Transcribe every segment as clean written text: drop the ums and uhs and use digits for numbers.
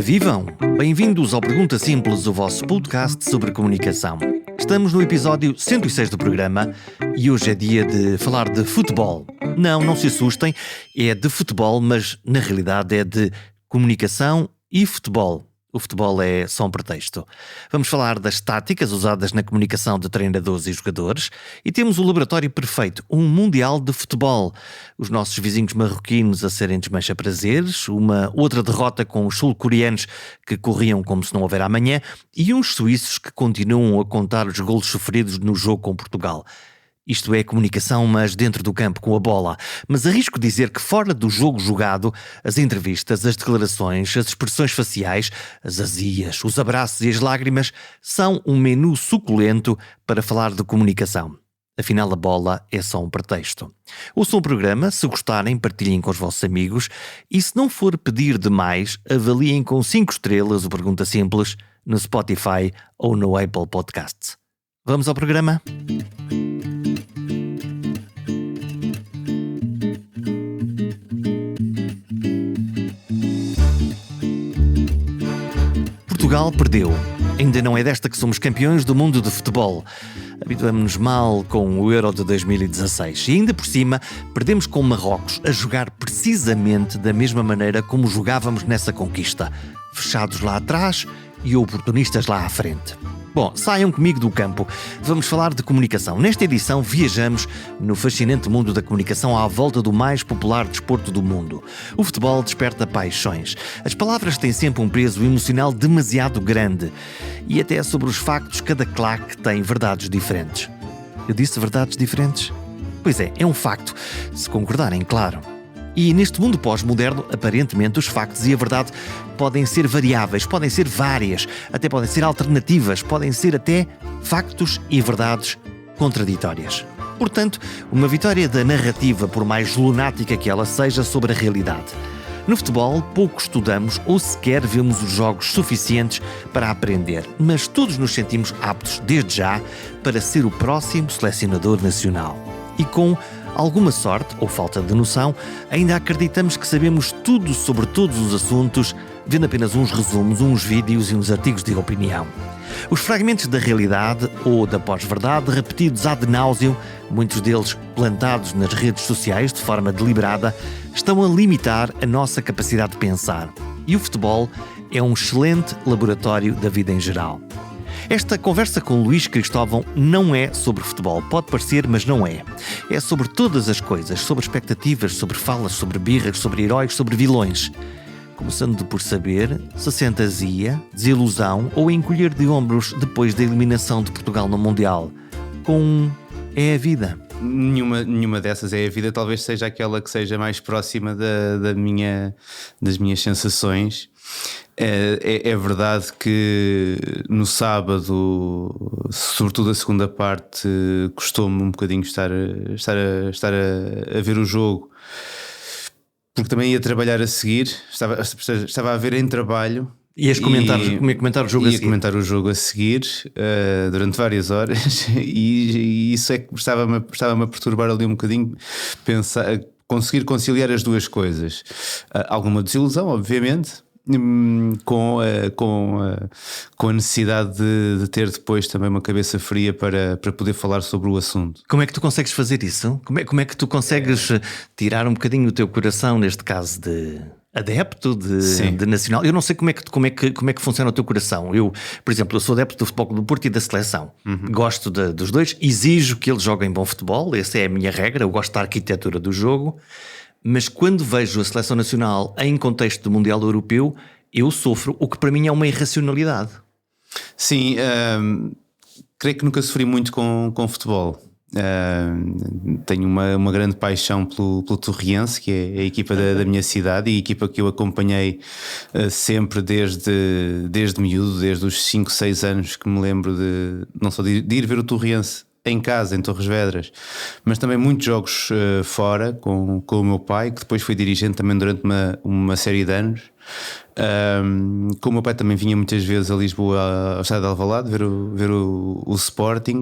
Vivam! Bem-vindos ao Pergunta Simples, o vosso podcast sobre comunicação. Estamos no episódio 106 do programa e hoje é dia de falar de futebol. Não se assustem, é de futebol, mas na realidade é de comunicação e futebol. O futebol é só um pretexto. Vamos falar das táticas usadas na comunicação de treinadores e jogadores e temos o laboratório perfeito, um mundial de futebol. Os nossos vizinhos marroquinos a serem desmancha-prazeres, uma outra derrota com os sul-coreanos que corriam como se não houver amanhã e uns suíços que continuam a contar os golos sofridos no jogo com Portugal. Isto é comunicação, mas dentro do campo, com a bola. Mas arrisco dizer que fora do jogo jogado, as entrevistas, as declarações, as expressões faciais, as azias, os abraços e as lágrimas são um menu suculento para falar de comunicação. Afinal, a bola é só um pretexto. Ouçam o programa, se gostarem, partilhem com os vossos amigos e, se não for pedir demais, avaliem com 5 estrelas o Pergunta Simples no Spotify ou no Apple Podcasts. Vamos ao programa? Portugal perdeu. Ainda não é desta que somos campeões do mundo de futebol. Habituamos-nos mal com o Euro de 2016 e ainda por cima perdemos com Marrocos a jogar precisamente da mesma maneira como jogávamos nessa conquista. Fechados lá atrás e oportunistas lá à frente. Bom, saiam comigo do campo. Vamos falar de comunicação. Nesta edição viajamos no fascinante mundo da comunicação à volta do mais popular desporto do mundo. O futebol desperta paixões. As palavras têm sempre um peso emocional demasiado grande. E até sobre os factos, cada claque tem verdades diferentes. Eu disse verdades diferentes? Pois é um facto. Se concordarem, claro. E neste mundo pós-moderno, aparentemente, os factos e a verdade podem ser variáveis, podem ser várias, até podem ser alternativas, podem ser até factos e verdades contraditórias. Portanto, uma vitória da narrativa, por mais lunática que ela seja, sobre a realidade. No futebol, pouco estudamos ou sequer vemos os jogos suficientes para aprender, mas todos nos sentimos aptos, desde já, para ser o próximo selecionador nacional. E com alguma sorte, ou falta de noção, ainda acreditamos que sabemos tudo sobre todos os assuntos, vendo apenas uns resumos, uns vídeos e uns artigos de opinião. Os fragmentos da realidade ou da pós-verdade repetidos ad nauseam, muitos deles plantados nas redes sociais de forma deliberada, estão a limitar a nossa capacidade de pensar. E o futebol é um excelente laboratório da vida em geral. Esta conversa com Luís Cristóvão não é sobre futebol. Pode parecer, mas não é. É sobre todas as coisas, sobre expectativas, sobre falas, sobre birras, sobre heróis, sobre vilões. Começando por saber se sente azia, desilusão ou encolher de ombros depois da eliminação de Portugal no Mundial. É a vida. Nenhuma dessas é a vida. Talvez seja aquela que seja mais próxima das minhas sensações. É verdade que no sábado, sobretudo a segunda parte, custou-me um bocadinho estar a ver o jogo, porque também ia trabalhar a seguir, estava a ver em trabalho. Ias comentar o jogo a seguir. Ia comentar o jogo a seguir durante várias horas e isso é que estava-me a perturbar ali um bocadinho, conseguir conciliar as duas coisas. Alguma desilusão, obviamente, com a necessidade de ter depois também uma cabeça fria para poder falar sobre o assunto. Como é que tu consegues fazer isso? Como é que tu consegues tirar um bocadinho o teu coração, neste caso de adepto de nacional? Eu não sei como é que funciona o teu coração. Eu, por exemplo, eu sou adepto do Futebol Clube do Porto e da seleção. Gosto dos dois, exijo que eles joguem bom futebol, essa é a minha regra, eu gosto da arquitetura do jogo. Mas quando vejo a seleção nacional em contexto do Mundial Europeu, eu sofro, o que para mim é uma irracionalidade. Sim, creio que nunca sofri muito com futebol. Tenho uma grande paixão pelo Torriense, que é a equipa da minha cidade e a equipa que eu acompanhei sempre desde miúdo, desde os 5, 6 anos que me lembro não só de ir ver o Torriense em casa, em Torres Vedras, mas também muitos jogos fora com o meu pai, que depois foi dirigente também durante uma série de anos. Com o meu pai também vinha muitas vezes a Lisboa, ao estádio de Alvalade, ver o Sporting.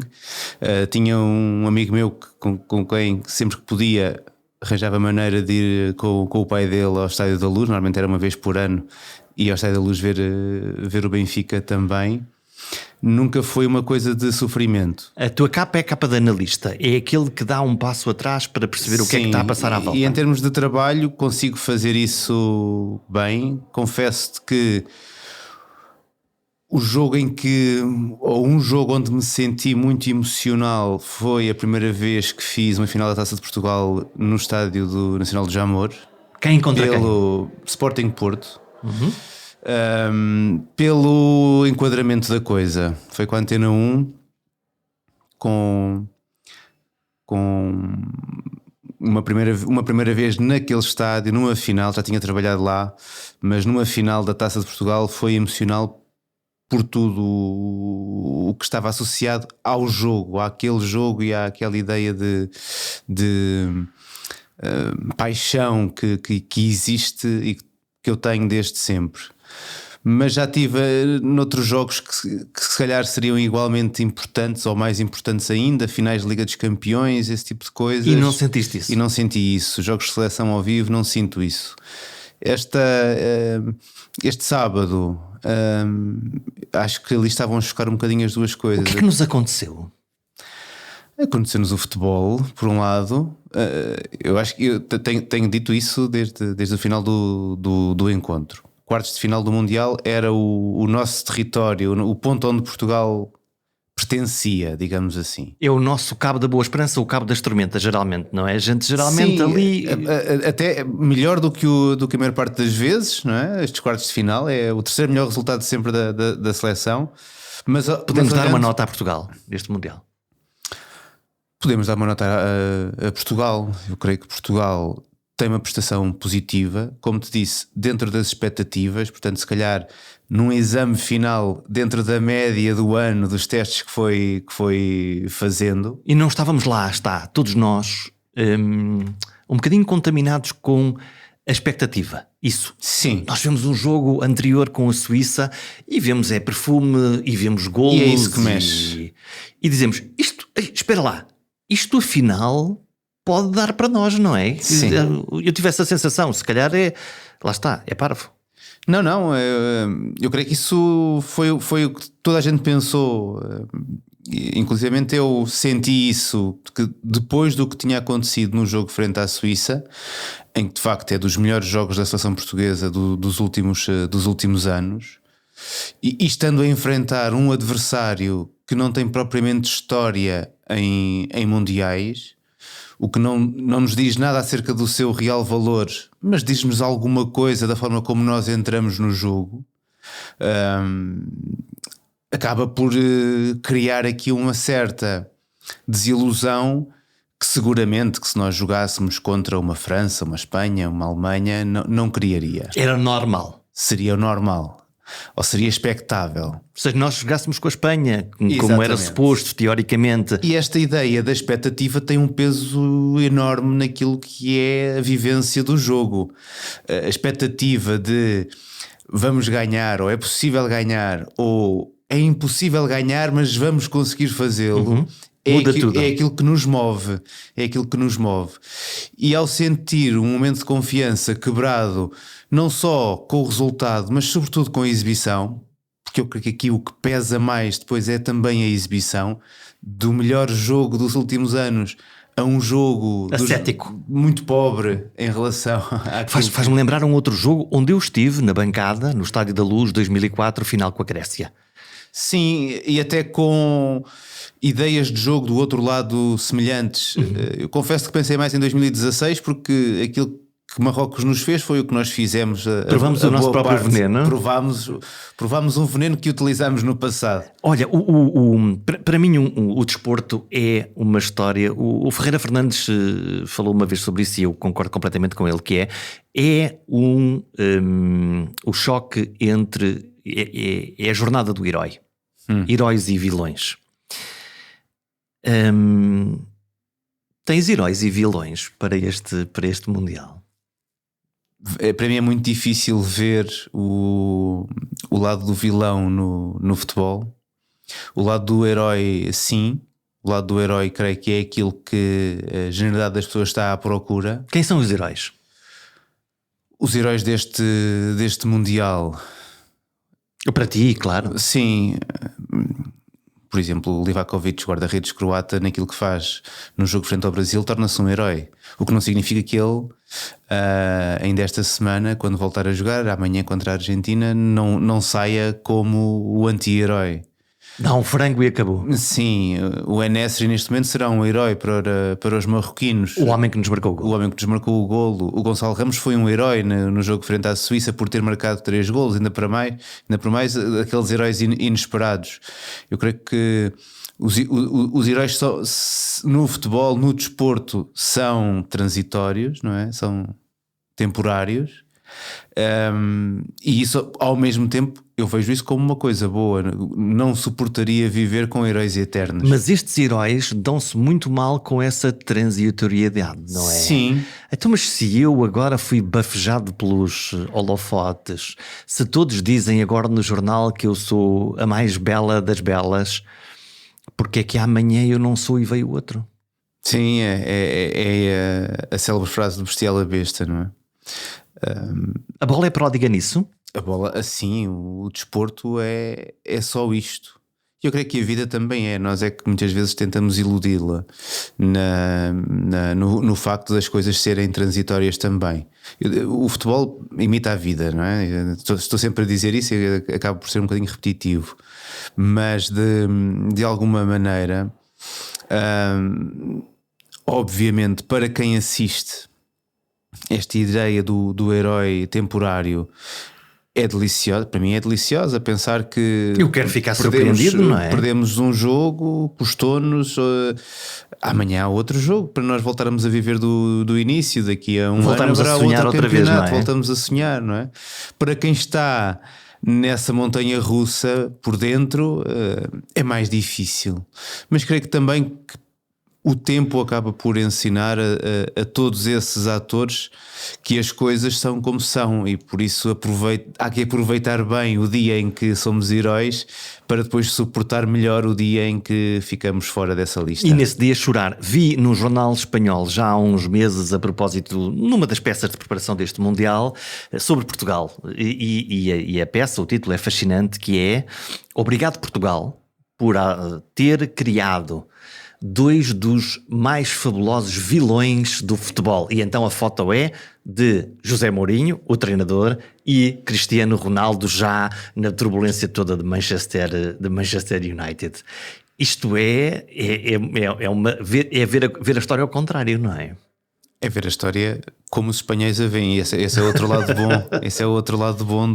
Tinha um amigo meu com quem sempre que podia arranjava maneira de ir com o pai dele ao Estádio da Luz, normalmente era uma vez por ano, e ao Estádio da Luz ver o Benfica também. Nunca foi uma coisa de sofrimento. A tua capa é a capa de analista, é aquele que dá um passo atrás para perceber o que é que está a passar à volta. E em termos de trabalho consigo fazer isso bem. Confesso-te que um jogo onde me senti muito emocional foi a primeira vez que fiz uma final da Taça de Portugal no estádio do Nacional de Jamor. Quem contra pelo Sporting Porto. Pelo enquadramento da coisa. Foi com a Antena 1 com uma primeira vez naquele estádio, numa final. Já tinha trabalhado lá, mas numa final da Taça de Portugal foi emocional por tudo o que estava associado ao jogo, àquele jogo e àquela ideia de paixão que existe e que eu tenho desde sempre. Mas já tive noutros jogos que se calhar seriam igualmente importantes ou mais importantes ainda, finais de Liga dos Campeões, esse tipo de coisas. E não sentiste isso? E não senti isso. Jogos de seleção ao vivo, não sinto isso. Este sábado, acho que ali estavam a chocar um bocadinho as duas coisas. O que é que nos aconteceu? Aconteceu-nos o futebol, por um lado. Eu acho que eu tenho dito isso desde o final do encontro. Quartos de final do Mundial era o nosso território, o ponto onde Portugal pertencia, digamos assim. É o nosso Cabo da Boa Esperança, o Cabo das Tormentas, geralmente, não é? A gente geralmente Sim, ali... até melhor do que a maior parte das vezes, não é? Estes quartos de final é o terceiro melhor resultado sempre da seleção. Mas podemos dar uma nota a Portugal deste Mundial? Podemos dar uma nota a Portugal. Eu creio que Portugal tem uma prestação positiva, como te disse, dentro das expectativas. Portanto, se calhar num exame final, dentro da média do ano, dos testes que foi fazendo. E não estávamos lá, está, todos nós um bocadinho contaminados com a expectativa. Isso. Sim. Nós vemos um jogo anterior com a Suíça e vemos perfume e vemos golos. E é isso que mexe. E dizemos, espera lá, isto afinal pode dar para nós, não é? Sim. Eu tive essa sensação, se calhar lá está, é parvo. Não, eu creio que isso foi o que toda a gente pensou. Inclusivamente eu senti isso que depois do que tinha acontecido no jogo frente à Suíça, em que de facto é dos melhores jogos da seleção portuguesa dos últimos anos, e estando a enfrentar um adversário que não tem propriamente história em mundiais, o que não nos diz nada acerca do seu real valor, mas diz-nos alguma coisa da forma como nós entramos no jogo, acaba por criar aqui uma certa desilusão que seguramente que se nós jogássemos contra uma França, uma Espanha, uma Alemanha, não criaria. Era normal. Seria o normal. Ou seria expectável. Ou seja, nós jogássemos com a Espanha, como Exatamente. era suposto, teoricamente. E esta ideia da expectativa tem um peso enorme naquilo que é a vivência do jogo. A expectativa de vamos ganhar, ou é possível ganhar, ou é impossível ganhar, mas vamos conseguir fazê-lo. É aquilo que nos move. É aquilo que nos move. E ao sentir um momento de confiança quebrado, não só com o resultado, mas sobretudo com a exibição, porque eu creio que aqui o que pesa mais depois é também a exibição, do melhor jogo dos últimos anos a um jogo ascético, muito pobre em relação Faz-me lembrar um outro jogo onde eu estive na bancada, no Estádio da Luz 2004, final com a Grécia. Sim, e até com ideias de jogo do outro lado semelhantes. Eu confesso que pensei mais em 2016, porque aquilo que Marrocos nos fez foi o que nós fizemos. Provamos o nosso próprio veneno. Provámos um veneno que utilizámos no passado. Olha, para mim o desporto é uma história. O Ferreira Fernandes falou uma vez sobre isso e eu concordo completamente com ele, que é o choque entre... É a jornada do herói. Heróis e vilões. Tens heróis e vilões para este Mundial? Para mim é muito difícil ver o lado do vilão no futebol. O lado do herói, sim. O lado do herói creio que é aquilo que a generalidade das pessoas está à procura. Quem são os heróis? Os heróis deste Mundial. Para ti, claro. Sim. Por exemplo, o Livakovic, guarda-redes croata, naquilo que faz no jogo frente ao Brasil, torna-se um herói. O que não significa que ele, ainda esta semana, quando voltar a jogar, amanhã contra a Argentina, não saia como o anti-herói. Dá um frango e acabou. Sim, o En-Nesyri neste momento será um herói para os marroquinos. O homem que nos marcou o golo. O homem que nos marcou o golo. O Gonçalo Ramos foi um herói no jogo frente à Suíça por ter marcado 3 golos, ainda por mais aqueles heróis inesperados. Eu creio que os heróis no futebol, no desporto, são transitórios, não é? São temporários. E isso, ao mesmo tempo, eu vejo isso como uma coisa boa. Não suportaria viver com heróis eternos. Mas estes heróis dão-se muito mal com essa transitoriedade, não é? Sim. Então, mas se eu agora fui bafejado pelos holofotes, se todos dizem agora no jornal que eu sou a mais bela das belas, porque é que amanhã eu não sou e veio outro? Sim, é a célebre frase do Bestial a Besta, não é? A bola é pródiga nisso? A bola, assim, o desporto é só isto. E eu creio que a vida também é. Nós é que muitas vezes tentamos iludi-la no facto das coisas serem transitórias também. O futebol imita a vida, não é? Estou sempre a dizer isso e acaba por ser um bocadinho repetitivo. Mas de alguma maneira, obviamente, para quem assiste, esta ideia do herói temporário é deliciosa. Para mim é deliciosa pensar que eu quero ficar surpreendido, não é? Perdemos um jogo, custou-nos, amanhã há outro jogo para nós voltarmos a viver do início. Daqui a um voltamos ano a sonhar outra vez, não é? Voltamos a sonhar, não é? Para quem está nessa montanha russa por dentro, é mais difícil, mas creio que também o tempo acaba por ensinar a todos esses atores que as coisas são como são, e por isso há que aproveitar bem o dia em que somos heróis para depois suportar melhor o dia em que ficamos fora dessa lista. E nesse dia chorar. Vi no jornal espanhol já há uns meses, a propósito, numa das peças de preparação deste Mundial, sobre Portugal, e a peça, o título é fascinante, que é: Obrigado Portugal por ter criado 2 dos mais fabulosos vilões do futebol. E então a foto é de José Mourinho, o treinador, e Cristiano Ronaldo, já na turbulência toda de Manchester United. Isto é ver a história ao contrário, não é? É ver a história como os espanhóis a veem. Esse é outro lado bom. Esse é o outro lado bom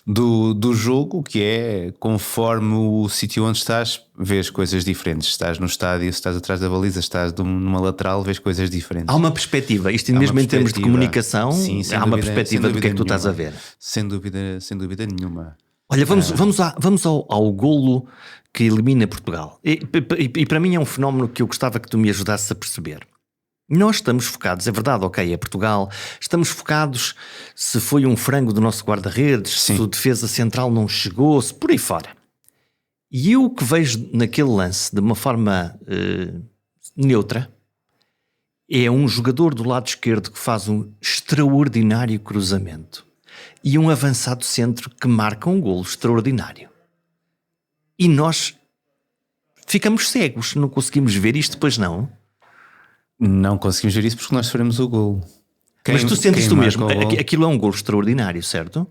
do jogo, que é conforme o sítio onde estás, vês coisas diferentes. Estás no estádio, estás atrás da baliza, estás numa lateral, vês coisas diferentes. Há uma perspectiva, isto mesmo em termos de comunicação, sim, há uma perspectiva do que é que tu estás a ver. Sem dúvida nenhuma. Olha, vamos ao golo que elimina Portugal. E para mim é um fenómeno que eu gostava que tu me ajudasses a perceber. Nós estamos focados, é verdade, ok, é Portugal, estamos focados se foi um frango do nosso guarda-redes, se o defesa central não chegou, se por aí fora. E eu que vejo naquele lance de uma forma neutra, é um jogador do lado esquerdo que faz um extraordinário cruzamento e um avançado centro que marca um golo extraordinário. E nós ficamos cegos, não conseguimos ver isto, pois não? Não conseguimos ver isso porque nós sofremos o golo. Mas tu sentes tu mesmo, aquilo é um golo extraordinário, certo?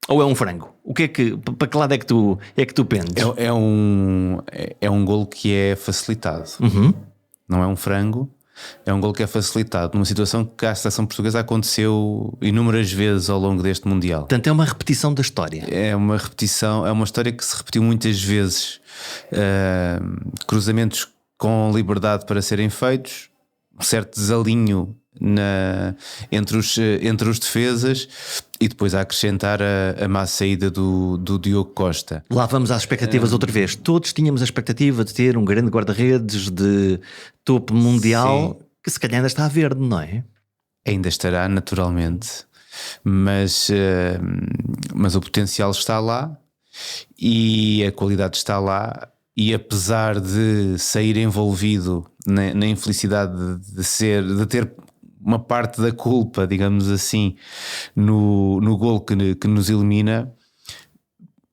Ou é um frango? Para que lado é que tu pendes? É um golo que é facilitado. Não é um frango, é um golo que é facilitado numa situação que a seleção portuguesa aconteceu inúmeras vezes ao longo deste Mundial. Portanto, é uma repetição da história. É uma repetição, é uma história que se repetiu muitas vezes. Cruzamentos com liberdade para serem feitos, um certo desalinho entre os defesas, e depois a acrescentar a má saída do Diogo Costa. Lá vamos às expectativas outra vez. Todos tínhamos a expectativa de ter um grande guarda-redes de topo mundial, que se calhar ainda está a verde, não é? Ainda estará, naturalmente, mas o potencial está lá e a qualidade está lá. E apesar de sair envolvido na infelicidade de ter uma parte da culpa, digamos assim, no golo que nos elimina.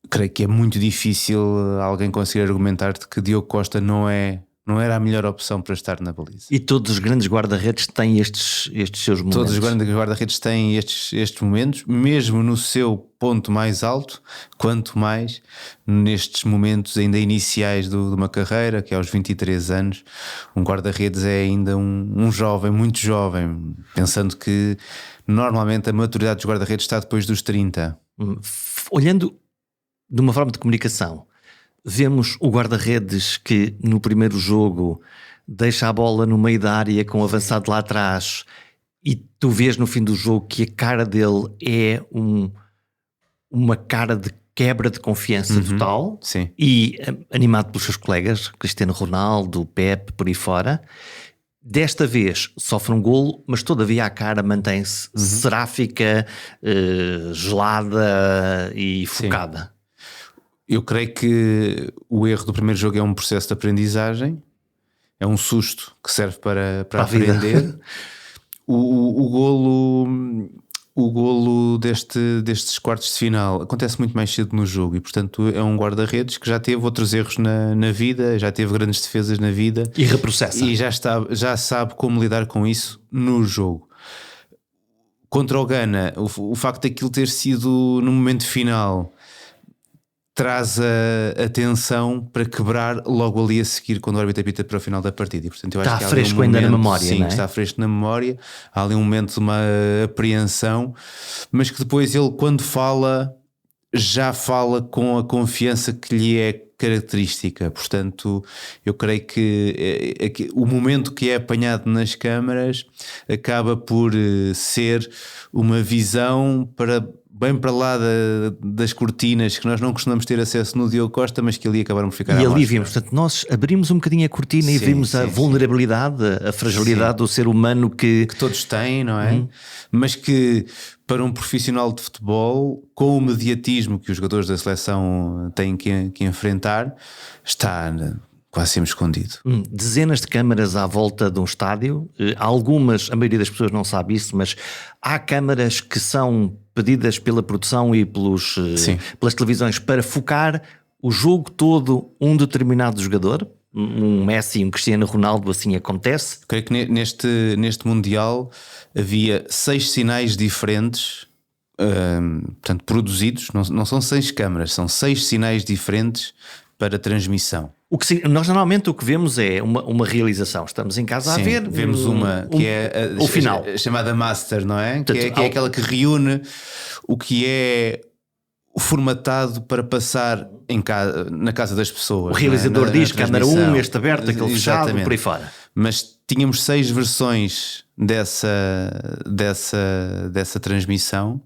Creio que é muito difícil alguém conseguir argumentar-te que Diogo Costa não era a melhor opção para estar na baliza. E todos os grandes guarda-redes têm estes seus momentos. Todos os grandes guarda-redes têm estes momentos, mesmo no seu ponto mais alto, quanto mais nestes momentos ainda iniciais de uma carreira, que é aos 23 anos, um guarda-redes é ainda um jovem, muito jovem, pensando que normalmente a maturidade dos guarda-redes está depois dos 30. Olhando de uma forma de comunicação, vemos o guarda-redes que no primeiro jogo deixa a bola no meio da área com o avançado lá atrás, e tu vês no fim do jogo que a cara dele é uma cara de quebra de confiança total. Sim. E animado pelos seus colegas, Cristiano Ronaldo, Pepe, por aí fora. Desta vez sofre um golo, mas todavia a cara mantém-se seráfica, gelada e focada. Sim. Eu creio que o erro do primeiro jogo é um processo de aprendizagem, é um susto que serve para aprender. O golo destes quartos de final acontece muito mais cedo no jogo e, portanto, é um guarda-redes que já teve outros erros na vida, já teve grandes defesas na vida e reprocessa. E já sabe como lidar com isso no jogo. Contra o Ghana, o facto daquilo ter sido no momento final traz a atenção para quebrar logo ali a seguir quando o árbitro apita para o final da partida. E, portanto, eu acho que há fresco ainda na memória, sim, não é? Está fresco na memória. Há ali um momento de uma apreensão, mas que depois ele, quando fala, já fala com a confiança que lhe é característica. Portanto, eu creio que o momento que é apanhado nas câmaras acaba por ser uma visão bem para lá das cortinas que nós não costumamos ter acesso no Diogo Costa, mas que ali acabaram por ficar. E ali vimos, portanto, nós abrimos um bocadinho a cortina e vimos a vulnerabilidade, a fragilidade do ser humano que todos têm, não é? Mas que para um profissional de futebol, com o mediatismo que os jogadores da seleção têm que enfrentar, está quase sempre escondido. Dezenas de câmaras à volta de um estádio, algumas, a maioria das pessoas não sabe isso, mas há câmaras que são pedidas pela produção e pelas televisões para focar o jogo todo um determinado jogador, um Messi, um Cristiano Ronaldo, assim acontece. Creio que neste Mundial havia 6 sinais diferentes, portanto produzidos, não são 6 câmaras, são 6 sinais diferentes para transmissão. Nós normalmente o que vemos é uma realização. Estamos em casa a ver. Vemos uma que é o final, chamada Master, não é? Portanto, que é aquela que reúne o que é o formatado para passar na casa das pessoas. O realizador diz câmara 1, este aberto, aquele fechado, por aí fora. Mas tínhamos 6 versões dessa transmissão.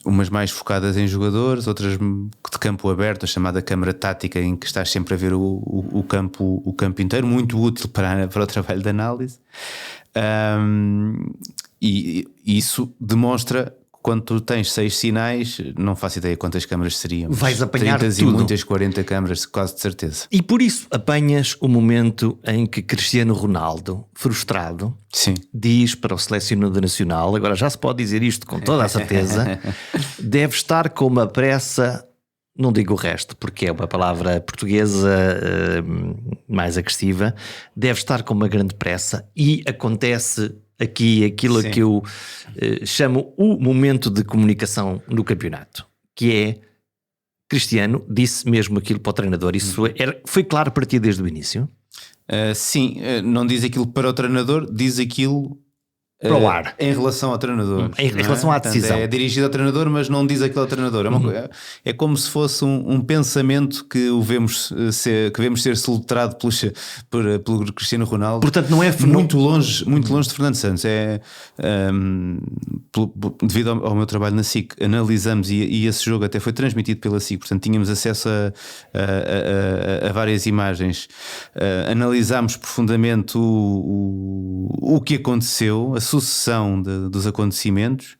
Umas mais focadas em jogadores, outras de campo aberto, a chamada câmara tática, em que estás sempre a ver o campo inteiro, muito útil para o trabalho de análise. E isso demonstra que quando tu tens 6 sinais, não faço ideia quantas câmaras seriam. Vais apanhar 30 tudo. E muitas 40 câmaras, quase de certeza. E por isso apanhas o momento em que Cristiano Ronaldo, frustrado, diz para o selecionador nacional, agora já se pode dizer isto com toda a certeza, deve estar com uma pressa, não digo o resto porque é uma palavra portuguesa mais agressiva, deve estar com uma grande pressa e acontece aqui aquilo que eu chamo o momento de comunicação no campeonato, que é Cristiano disse mesmo aquilo para o treinador. Isso foi claro para ti desde o início? Sim, não diz aquilo para o treinador, diz aquilo para o ar. Em relação ao treinador. Em relação à decisão. Portanto, é dirigido ao treinador, mas não diz aquilo ao treinador. É como se fosse um pensamento que vemos ser soletrado pelo Cristiano Ronaldo. Portanto, não é muito longe de Fernando Santos. Devido ao meu trabalho na SIC, analisamos e esse jogo até foi transmitido pela SIC, portanto tínhamos acesso a várias imagens. Analisámos profundamente o que aconteceu, a sucessão dos acontecimentos,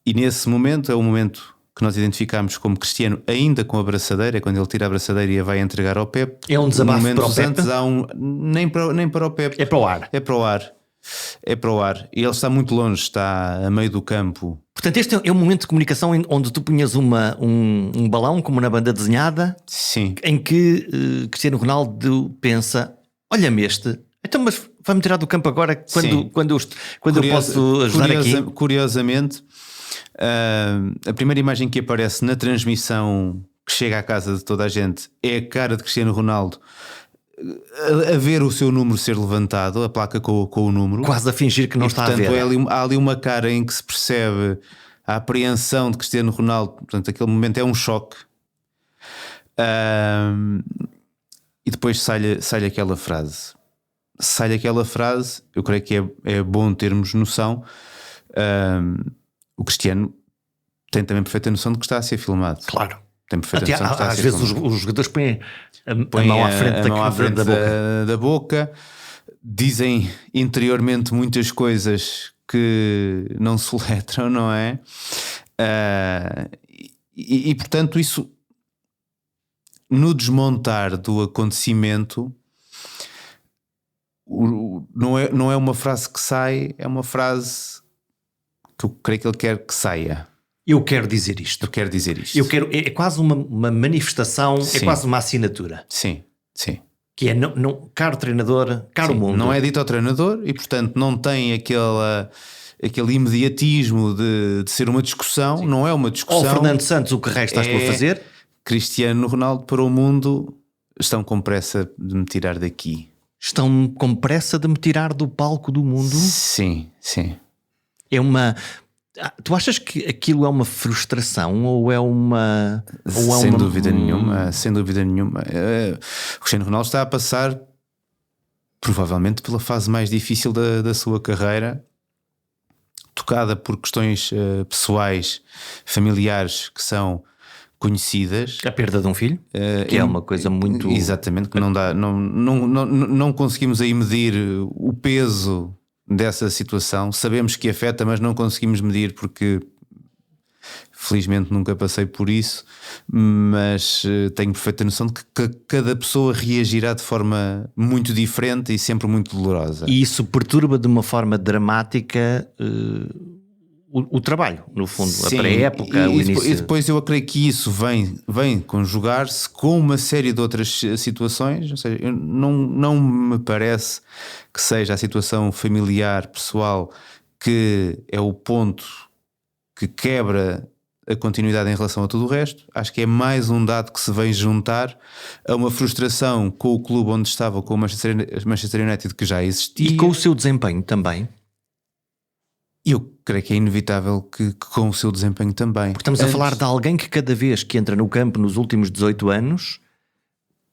e nesse momento é o momento que nós identificamos como Cristiano ainda com a abraçadeira, é quando ele tira a abraçadeira e a vai entregar ao Pepe. É um desabafo para o Pepe? Nem para o Pepe. É para o ar. É para o ar. é para o ar. E ele está muito longe, está a meio do campo. Portanto, este é um momento de comunicação onde tu punhas um balão, como na banda desenhada, Sim. em que Cristiano Ronaldo pensa: olha-me este, então mas vai-me tirar do campo agora quando eu posso ajudar aqui. Curiosamente, a primeira imagem que aparece na transmissão que chega à casa de toda a gente é a cara de Cristiano Ronaldo a ver o seu número ser levantado, a placa com o número, quase a fingir que não está portanto, a ver. Há ali uma cara em que se percebe a apreensão de Cristiano Ronaldo. Portanto, aquele momento é um choque. E depois sai aquela frase. Eu creio que é bom termos noção. O Cristiano tem também perfeita noção de que está a ser filmado. Claro. Tem perfeita noção de que está a ser às vezes filmado. os jogadores põem a mão à frente, da boca, dizem interiormente muitas coisas que não se letram, não é? E portanto, isso no desmontar do acontecimento, não é uma frase que sai, é uma frase que eu creio que ele quer que saia. Eu quero dizer isto. É quase uma manifestação, Sim. É quase uma assinatura. Sim. Que é, caro treinador, caro mundo. Não é dito ao treinador e, portanto, não tem aquele imediatismo de ser uma discussão. Sim. Não é uma discussão. Ou Fernando Santos, o que resta estás por fazer? Cristiano Ronaldo para o mundo, estão com pressa de me tirar daqui. Estão com pressa de me tirar do palco do mundo? Sim. É uma... Tu achas que aquilo é uma frustração ou é uma... Sem dúvida nenhuma. O Cristiano Ronaldo está a passar provavelmente pela fase mais difícil da sua carreira, tocada por questões pessoais, familiares que são conhecidas. A perda de um filho, que é uma coisa muito... Exatamente, que não conseguimos aí medir o peso dessa situação. Sabemos que afeta, mas não conseguimos medir porque felizmente nunca passei por isso, mas tenho perfeita noção de que cada pessoa reagirá de forma muito diferente e sempre muito dolorosa. E isso perturba de uma forma dramática o trabalho, no fundo. Sim, a pré-época, o início. E depois eu creio que isso vem conjugar-se com uma série de outras situações. Ou seja, não me parece que seja a situação familiar, pessoal, que é o ponto que quebra a continuidade em relação a tudo o resto. Acho que é mais um dado que se vem juntar a uma frustração com o clube onde estava, com o Manchester United, que já existia. E com o seu desempenho também. Eu creio que é inevitável que com o seu desempenho também. Porque estamos a falar de alguém que cada vez que entra no campo nos últimos 18 anos,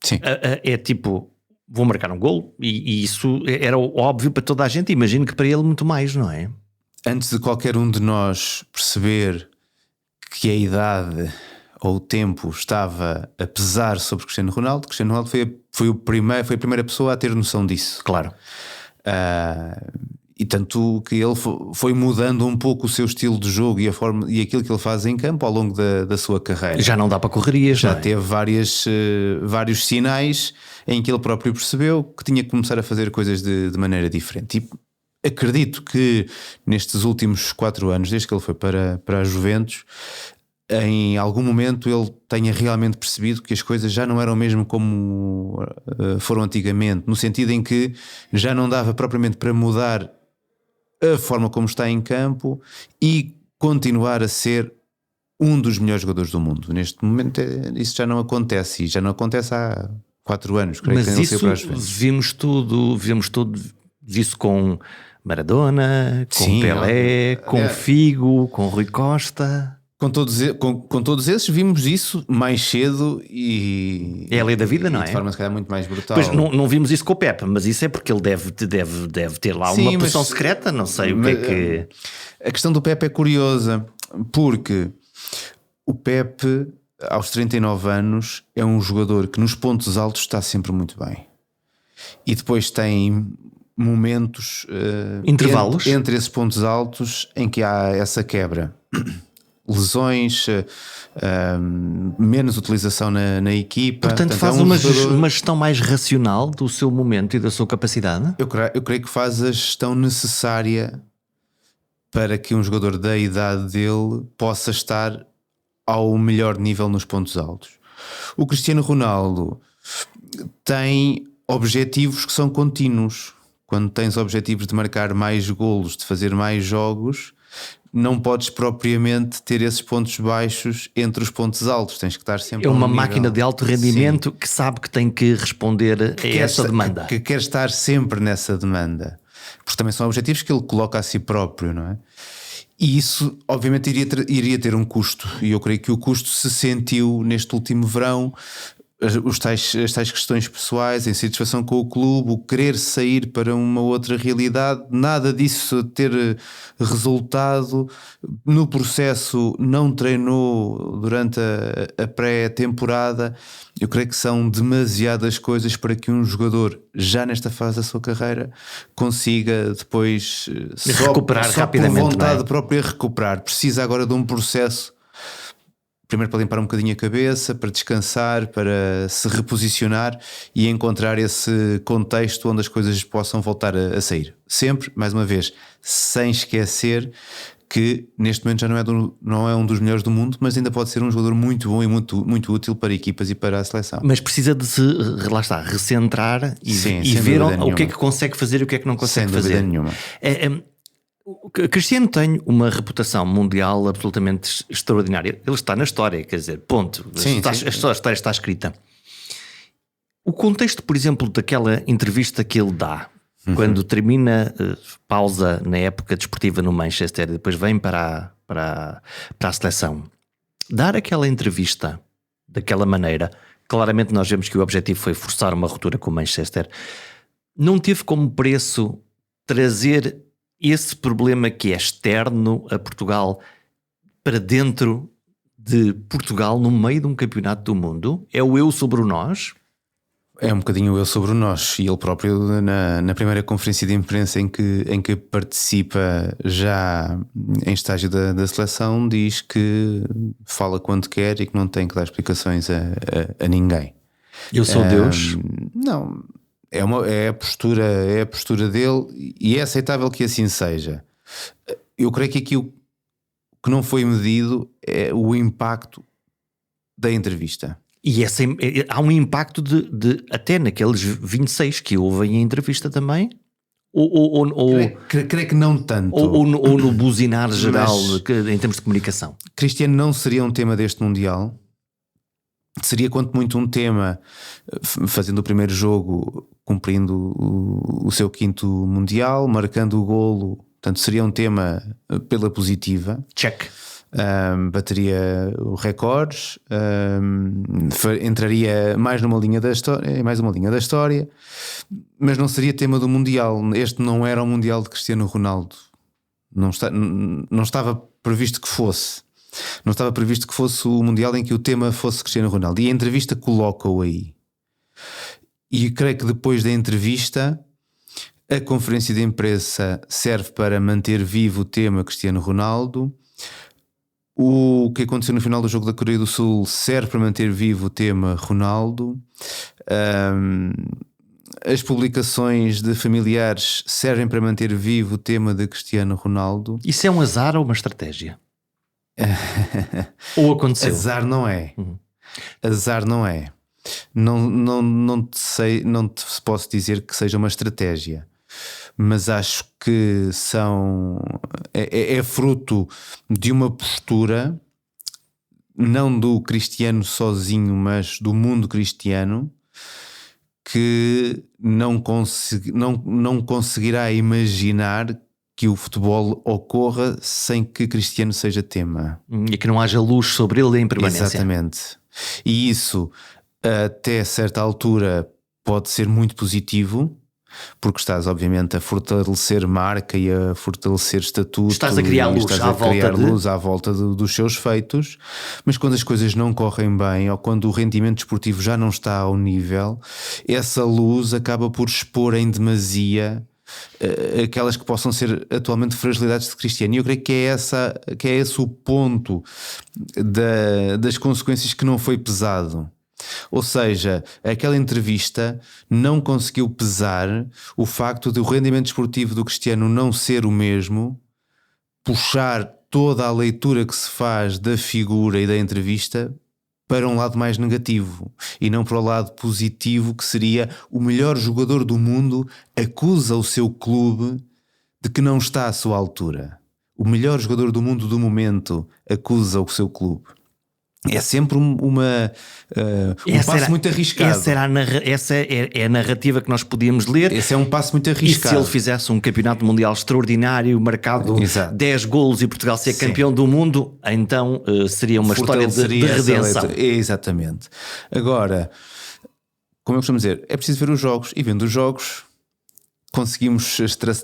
sim, é tipo, vou marcar um golo, e isso era óbvio para toda a gente, imagino que para ele muito mais, não é? Antes de qualquer um de nós perceber que a idade ou o tempo estava a pesar sobre Cristiano Ronaldo foi a primeira pessoa a ter noção disso. Claro. E tanto que ele foi mudando um pouco o seu estilo de jogo e a forma e aquilo que ele faz em campo ao longo da sua carreira. Já não dá para correrias, já teve vários sinais em que ele próprio percebeu que tinha que começar a fazer coisas de maneira diferente. E acredito que nestes últimos 4 anos, desde que ele foi para a Juventus, em algum momento ele tenha realmente percebido que as coisas já não eram mesmo como foram antigamente, no sentido em que já não dava propriamente para mudar a forma como está em campo e continuar a ser um dos melhores jogadores do mundo. Neste momento isso já não acontece, e já não acontece há 4 anos. Creio. Mas que isso vimos tudo isso com Maradona, com Sim, Pelé, com Figo, com Rui Costa. Com todos esses vimos isso mais cedo e... É a lei da vida, não é? De forma se calhar muito mais brutal. Pois não vimos isso com o Pepe, mas isso é porque ele deve ter lá uma poção secreta, não sei o que é que... A questão do Pepe é curiosa, porque o Pepe, aos 39 anos, é um jogador que nos pontos altos está sempre muito bem. E depois tem momentos... intervalos? Entre esses pontos altos em que há essa quebra. lesões, menos utilização na equipa. Portanto, faz uma gestão mais racional do seu momento e da sua capacidade? Eu creio que faz a gestão necessária para que um jogador da idade dele possa estar ao melhor nível nos pontos altos. O Cristiano Ronaldo tem objetivos que são contínuos. Quando tens objetivos de marcar mais golos, de fazer mais jogos, não podes propriamente ter esses pontos baixos entre os pontos altos. Tens que estar sempre É uma máquina de alto rendimento. Sim. Que sabe que tem que responder a essa demanda. Que quer estar sempre nessa demanda. Porque também são objetivos que ele coloca a si próprio, não é? E isso obviamente iria ter um custo. E eu creio que o custo se sentiu neste último verão. As tais questões pessoais, a insatisfação com o clube, o querer sair para uma outra realidade, nada disso ter resultado. No processo não treinou durante a pré-temporada. Eu creio que são demasiadas coisas para que um jogador, já nesta fase da sua carreira, consiga depois recuperar rapidamente, por vontade não é? própria recuperar. Precisa agora de um processo, primeiro para limpar um bocadinho a cabeça, para descansar, para se reposicionar e encontrar esse contexto onde as coisas possam voltar a sair. Sempre, mais uma vez, sem esquecer que neste momento já não é um dos melhores do mundo, mas ainda pode ser um jogador muito bom e muito, muito útil para equipas e para a seleção. Mas precisa de se, lá está, recentrar e ver o que é que consegue fazer e o que é que não consegue fazer. Sem dúvida nenhuma. O Cristiano tem uma reputação mundial absolutamente extraordinária. Ele está na história, quer dizer, ponto. A história está escrita. O contexto, por exemplo, daquela entrevista que ele dá, quando termina, pausa na época desportiva no Manchester e depois vem para a seleção, dar aquela entrevista daquela maneira, claramente nós vemos que o objetivo foi forçar uma ruptura com o Manchester, não teve como preço trazer esse problema que é externo a Portugal para dentro de Portugal no meio de um campeonato do mundo? É o eu sobre o nós? É um bocadinho o eu sobre o nós. E ele próprio na primeira conferência de imprensa em que participa já em estágio da seleção diz que fala quando quer e que não tem que dar explicações a ninguém. Eu sou Deus? Não. É a postura dele e é aceitável que assim seja. Eu creio que aqui o que não foi medido é o impacto da entrevista. E há um impacto de até naqueles 26 que ouvem a entrevista também? Creio que não tanto. Ou no buzinar geral em termos de comunicação? Cristiano não seria um tema deste Mundial. Seria quanto muito um tema fazendo o primeiro jogo, cumprindo o seu 5º Mundial, marcando o golo. Portanto, seria um tema pela positiva. Check. Bateria recordes, entraria mais numa linha da história, mas não seria tema do Mundial. Este não era o Mundial de Cristiano Ronaldo. Não estava previsto que fosse. Não estava previsto que fosse o Mundial em que o tema fosse Cristiano Ronaldo. E a entrevista coloca-o aí. E creio que depois da entrevista, a conferência de imprensa serve para manter vivo o tema Cristiano Ronaldo. O que aconteceu no final do jogo da Coreia do Sul serve para manter vivo o tema Ronaldo. As publicações de familiares servem para manter vivo o tema de Cristiano Ronaldo. Isso é um azar ou uma estratégia? Ou aconteceu? Azar não é. Azar não é. Não te posso dizer que seja uma estratégia, mas acho que é fruto de uma postura, não do Cristiano sozinho, mas do mundo cristiano, que não conseguirá imaginar que o futebol ocorra sem que Cristiano seja tema. E que não haja luz sobre ele em permanência. Exatamente. E isso, até certa altura, pode ser muito positivo, porque estás obviamente a fortalecer marca e a fortalecer estatuto. Estás a criar luz à volta dos seus feitos. Mas quando as coisas não correm bem, ou quando o rendimento desportivo já não está ao nível, essa luz acaba por expor em demasia aquelas que possam ser atualmente fragilidades de Cristiano. E eu creio que é esse o ponto das consequências que não foi pesado. Ou seja, aquela entrevista não conseguiu pesar o facto de o rendimento desportivo do Cristiano não ser o mesmo, puxar toda a leitura que se faz da figura e da entrevista para um lado mais negativo e não para o lado positivo, que seria: o melhor jogador do mundo acusa o seu clube de que não está à sua altura. O melhor jogador do mundo do momento acusa o seu clube. É sempre um passo muito arriscado. Essa é a narrativa que nós podíamos ler. Esse é um passo muito arriscado. E se ele fizesse um campeonato mundial extraordinário, marcado 10 golos e Portugal ser campeão do mundo, então seria uma história de redenção. Exatamente. Agora, como eu costumo dizer, é preciso ver os jogos, e vendo os jogos conseguimos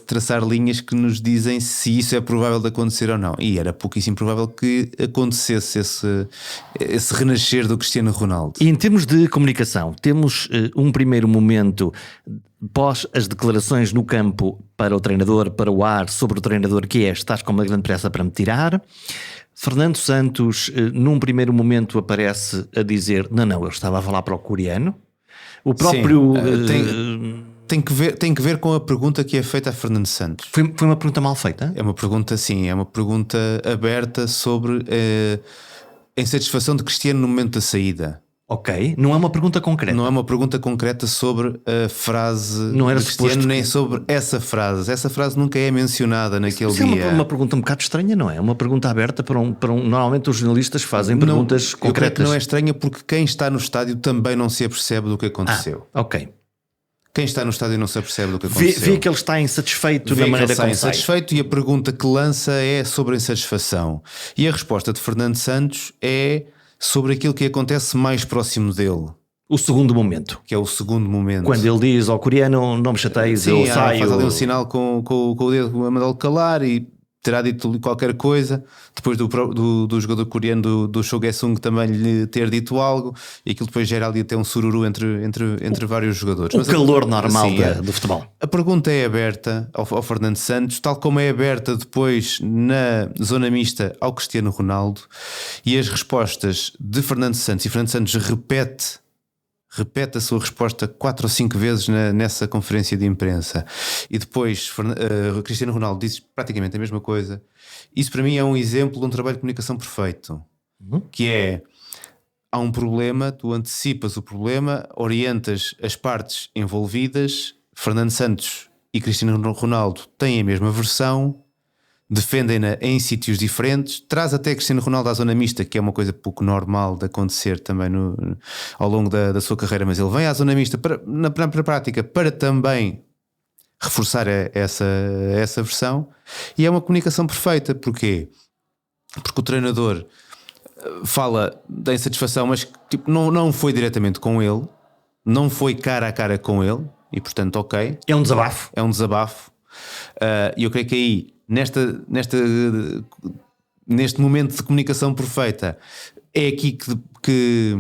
traçar linhas que nos dizem se isso é provável de acontecer ou não. E era pouquíssimo provável que acontecesse esse renascer do Cristiano Ronaldo. E em termos de comunicação, temos um primeiro momento pós as declarações no campo para o treinador, para o ar, sobre o treinador, que é: estás com uma grande pressa para me tirar. Fernando Santos, num primeiro momento, aparece a dizer: não, eu estava a falar para o coreano. O próprio... Tem que ver com a pergunta que é feita a Fernando Santos. Foi uma pergunta mal feita? É uma pergunta, sim, é uma pergunta aberta sobre a insatisfação de Cristiano no momento da saída. Ok, não é uma pergunta concreta. Não é uma pergunta concreta sobre a frase não era de Cristiano, que... nem sobre essa frase. Essa frase nunca é mencionada naquele dia. É uma pergunta um bocado estranha, não é? Uma pergunta aberta para um... Normalmente os jornalistas fazem perguntas concretas. Eu creio que não é estranha, porque quem está no estádio também não se apercebe do que aconteceu. Ok. Quem está no estádio não se apercebe do que aconteceu. Vê que ele está insatisfeito na maneira como sai. Insatisfeito, e a pergunta que lança é sobre a insatisfação. E a resposta de Fernando Santos é sobre aquilo que acontece mais próximo dele. O segundo momento. Que é o segundo momento. Quando ele diz ao coreano: não me chateies, eu saio. Faz ali um sinal com o dedo a mandá-lo calar, e terá dito qualquer coisa, depois do jogador coreano do Cho Gae-sung também lhe ter dito algo, e aquilo depois gera ali até um sururu entre vários jogadores. O calor normal do futebol. A pergunta é aberta ao Fernando Santos, tal como é aberta depois na zona mista ao Cristiano Ronaldo, e as respostas de Fernando Santos, e Fernando Santos repete a sua resposta 4 ou 5 vezes nessa conferência de imprensa, e depois Cristiano Ronaldo diz praticamente a mesma coisa. Isso para mim é um exemplo de um trabalho de comunicação perfeito, que é: há um problema, tu antecipas o problema, orientas as partes envolvidas. Fernando Santos e Cristiano Ronaldo têm a mesma versão, defendem-na em sítios diferentes, traz até Cristiano Ronaldo à zona mista, que é uma coisa pouco normal de acontecer também ao longo da sua carreira, mas ele vem à zona mista na prática para também reforçar essa versão, e é uma comunicação perfeita. Porquê? Porque o treinador fala da insatisfação, mas não foi diretamente com ele, não foi cara a cara com ele, e portanto ok. É um desabafo. É um desabafo. E eu creio que aí, neste momento de comunicação perfeita, é aqui que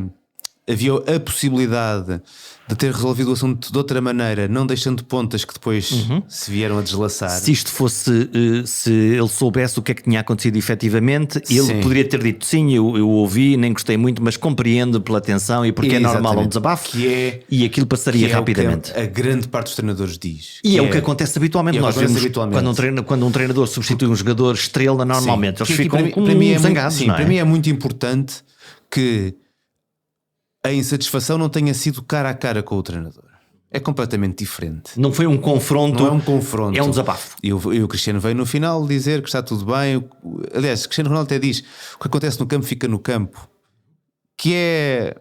havia a possibilidade de ter resolvido o assunto de outra maneira, não deixando pontas que depois se vieram a deslaçar. Se isto fosse, se ele soubesse o que é que tinha acontecido efetivamente, ele poderia ter dito: sim, eu ouvi, nem gostei muito, mas compreendo pela atenção e porque é normal um desabafo, e aquilo passaria rapidamente. A grande parte dos treinadores diz. E é o que acontece habitualmente. Nós vemos quando um treinador substitui um jogador estrela, normalmente eles ficam zangados. Sim, para mim é muito importante que a insatisfação não tenha sido cara a cara com o treinador. É completamente diferente. Não foi um confronto. Não é um confronto. É um desabafo. E o Cristiano veio no final dizer que está tudo bem. Aliás, o Cristiano Ronaldo até diz: o que acontece no campo fica no campo, que é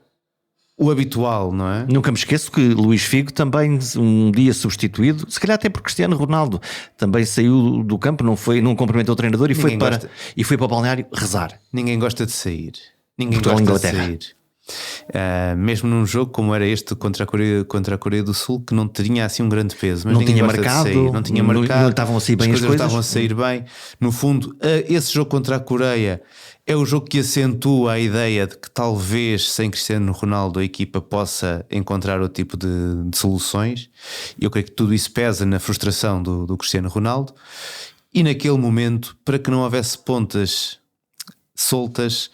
o habitual, não é? Nunca me esqueço que Luís Figo também, um dia substituído, se calhar até por Cristiano Ronaldo, também saiu do campo, não cumprimentou o treinador e foi para o balneário rezar. Ninguém gosta de sair. Ninguém Portugal, gosta Inglaterra. de sair. Mesmo num jogo como era este contra a Coreia do Sul, que não tinha assim um grande peso, mas não tinha marcado, não tinha marcado, não estavam a sair bem as coisas. Estavam a sair bem. No fundo, esse jogo contra a Coreia é o jogo que acentua a ideia de que talvez sem Cristiano Ronaldo a equipa possa encontrar outro tipo de soluções. Eu creio que tudo isso pesa na frustração do Cristiano Ronaldo, e naquele momento, para que não houvesse pontas soltas,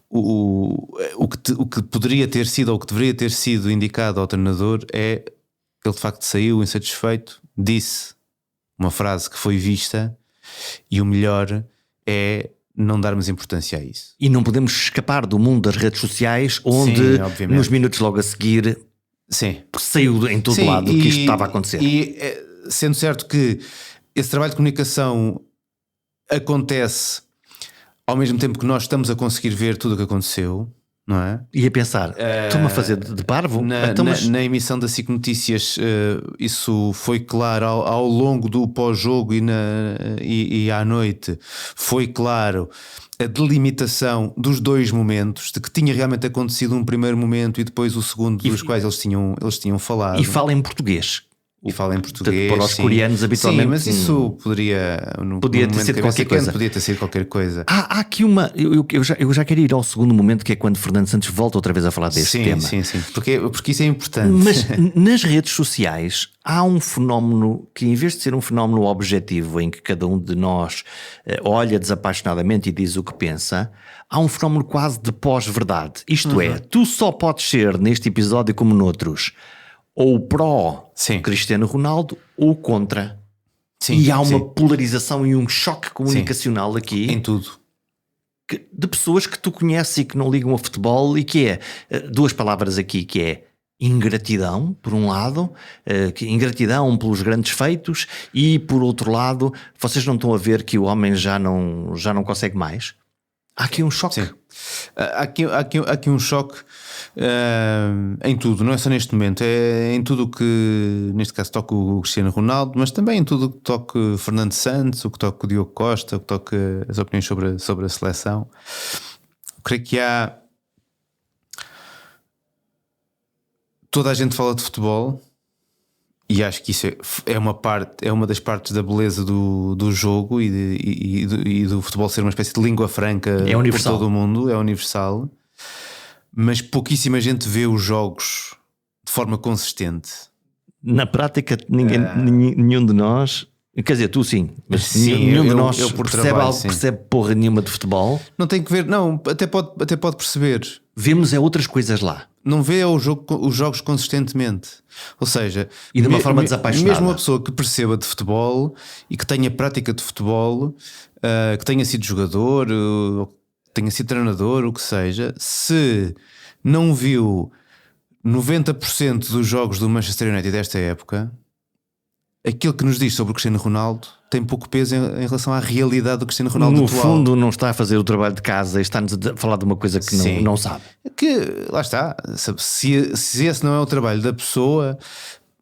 o que poderia ter sido ou o que deveria ter sido indicado ao treinador é: ele de facto saiu insatisfeito, disse uma frase que foi vista, e o melhor é não darmos importância a isso. E não podemos escapar do mundo das redes sociais, onde nos minutos logo a seguir saiu em todo lado que isto estava a acontecer. E sendo certo que esse trabalho de comunicação acontece ao mesmo tempo que nós estamos a conseguir ver tudo o que aconteceu, não é? E a pensar, estou-me a fazer de parvo? Na emissão da SIC Notícias, isso foi claro ao longo do pós-jogo e à noite. Foi claro a delimitação dos dois momentos, de que tinha realmente acontecido um primeiro momento e depois o segundo, dos quais eles tinham falado. E fala em português. E fala em português. Para os coreanos, habitualmente. Sim, mas isso podia ter sido qualquer coisa. Podia ter sido qualquer coisa. Há aqui uma. Eu já quero ir ao segundo momento, que é quando Fernando Santos volta outra vez a falar deste tema. Sim. Porque isso é importante. Mas nas redes sociais há um fenómeno que, em vez de ser um fenómeno objetivo, em que cada um de nós olha desapaixonadamente e diz o que pensa, há um fenómeno quase de pós-verdade. Isto é, tu só podes ser, neste episódio como noutros, ou pró Cristiano Ronaldo ou contra. E há uma polarização e um choque comunicacional aqui. Em tudo. De pessoas que tu conheces e que não ligam a futebol, e que é, duas palavras aqui, que é ingratidão, por um lado, ingratidão pelos grandes feitos, e por outro lado, vocês não estão a ver que o homem já não consegue mais? Há aqui um choque. Há aqui um choque em tudo, não é só neste momento, é em tudo o que neste caso toca o Cristiano Ronaldo, mas também em tudo o que toca Fernando Santos, o que toca o Diogo Costa, o que toca as opiniões sobre a seleção. Eu creio que toda a gente fala de futebol, e acho que isso é uma das partes da beleza do jogo e do futebol ser uma espécie de língua franca por todo o mundo, é universal. Mas pouquíssima gente vê os jogos de forma consistente. Na prática, nenhum de nós, quer dizer, tu sim, mas nenhum de nós percebe porra nenhuma de futebol. Não tem que ver, não, até pode perceber. Vemos outras coisas lá. Não vê os jogos consistentemente. Ou seja, e de uma forma desapaixonada. Mesmo uma pessoa que perceba de futebol e que tenha prática de futebol, que tenha sido jogador, tenha sido treinador, o que seja, se não viu 90% dos jogos do Manchester United desta época, aquilo que nos diz sobre o Cristiano Ronaldo tem pouco peso em relação à realidade do Cristiano Ronaldo atual. No fundo não está a fazer o trabalho de casa e está-nos a falar de uma coisa que não sabe. Que, lá está, se esse não é o trabalho da pessoa,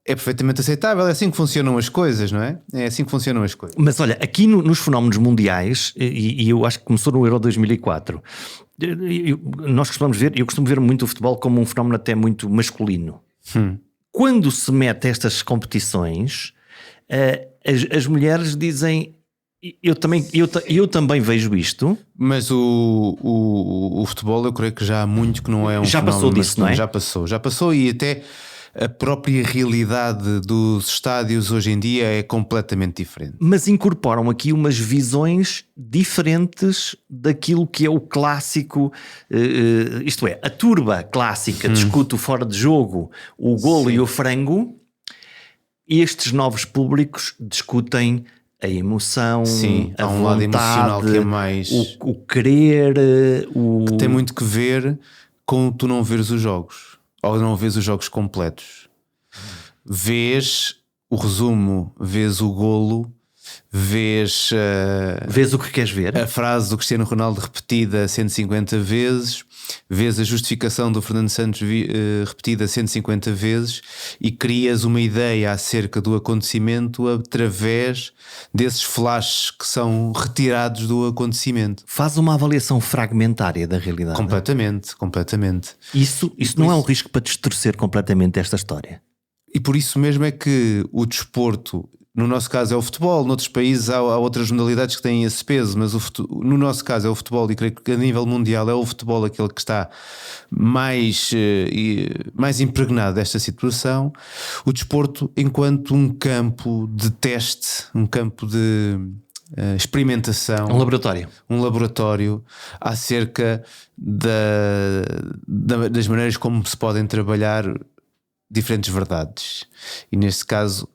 é perfeitamente aceitável. É assim que funcionam as coisas, não é? É assim que funcionam as coisas. Mas olha, aqui nos fenómenos mundiais, e eu acho que começou no Euro 2004, nós eu costumo ver muito o futebol como um fenómeno até muito masculino. Quando se mete estas competições, as mulheres dizem: eu também vejo isto. Mas o futebol, eu creio que já há muito que não é um já fenómeno passou disso, não é? Já passou, e até a própria realidade dos estádios hoje em dia é completamente diferente. Mas incorporam aqui umas visões diferentes daquilo que é o clássico, isto é, a turba clássica discute o fora de jogo, o golo e o frango. Estes novos públicos discutem a emoção, a há um vontade, lado emocional que é mais o querer, que tem muito que ver com tu não veres os jogos. Ou não vês os jogos completos, vês o resumo, vês o golo vês Vês o que queres ver. a frase do Cristiano Ronaldo repetida 150 vezes, vês a justificação do Fernando Santos repetida 150 vezes e crias uma ideia acerca do acontecimento através desses flashes que são retirados do acontecimento. Faz uma avaliação fragmentária da realidade. Completamente. Isso não é um risco para distorcer completamente esta história. E por isso mesmo é que o desporto, no nosso caso é o futebol, noutros países há outras modalidades que têm esse peso, mas no nosso caso é o futebol, e creio que a nível mundial é o futebol aquele que está mais impregnado desta situação. O desporto enquanto um campo de teste, um campo de experimentação, um laboratório acerca das maneiras como se podem trabalhar diferentes verdades. E neste caso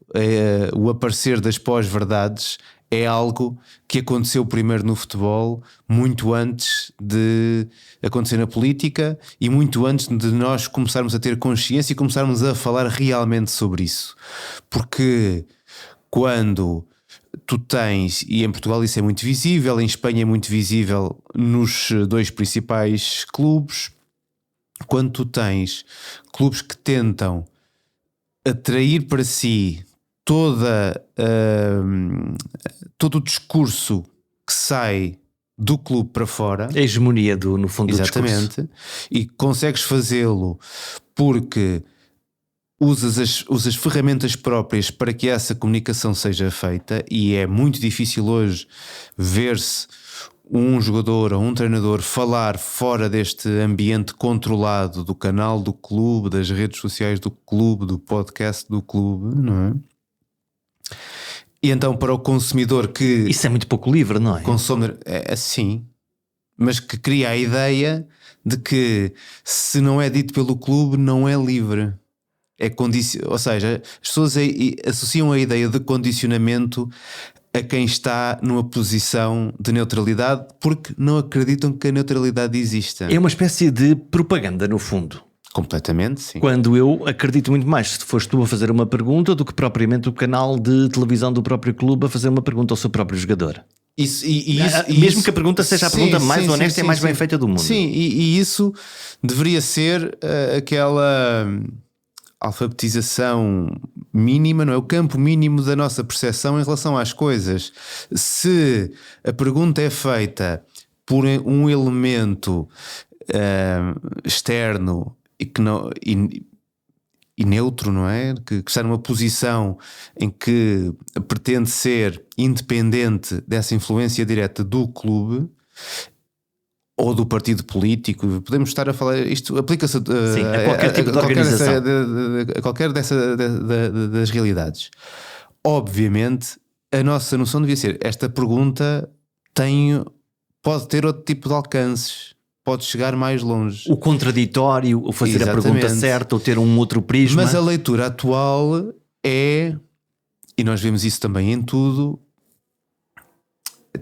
o aparecer das pós-verdades é algo que aconteceu primeiro no futebol, muito antes de acontecer na política e muito antes de nós começarmos a ter consciência e começarmos a falar realmente sobre isso. Porque quando tu tens, e em Portugal isso é muito visível, em Espanha é muito visível nos dois principais clubes, quando tu tens clubes que tentam atrair para si todo o discurso que sai do clube para fora, a hegemonia no fundo exatamente, do discurso. E consegues fazê-lo porque usas as ferramentas próprias para que essa comunicação seja feita, e é muito difícil hoje ver-se um jogador ou um treinador falar fora deste ambiente controlado do canal do clube, das redes sociais do clube, do podcast do clube, não é? E então para o consumidor que... Isso é muito pouco livre, não é? Consome, é assim, mas que cria a ideia de que se não é dito pelo clube não é livre. Ou seja, as pessoas associam a ideia de condicionamento a quem está numa posição de neutralidade porque não acreditam que a neutralidade exista. É uma espécie de propaganda, no fundo. Completamente, sim. Quando eu acredito muito mais se foste tu a fazer uma pergunta do que propriamente o canal de televisão do próprio clube a fazer uma pergunta ao seu próprio jogador. Mesmo que a pergunta seja a pergunta mais honesta e mais bem feita do mundo. Sim, e isso deveria ser aquela alfabetização mínima, não é? O campo mínimo da nossa percepção em relação às coisas. Se a pergunta é feita por um elemento externo e que não... E neutro, não é? Que está numa posição em que pretende ser independente dessa influência direta do clube ou do partido político. Podemos estar a falar, isto aplica-se a qualquer tipo de organização, a qualquer das realidades. Obviamente a nossa noção devia ser: esta pergunta pode ter outro tipo de alcances, pode chegar mais longe. O contraditório, o fazer Exatamente. A pergunta certa, ou ter um outro prisma. Mas a leitura atual é, e nós vemos isso também em tudo,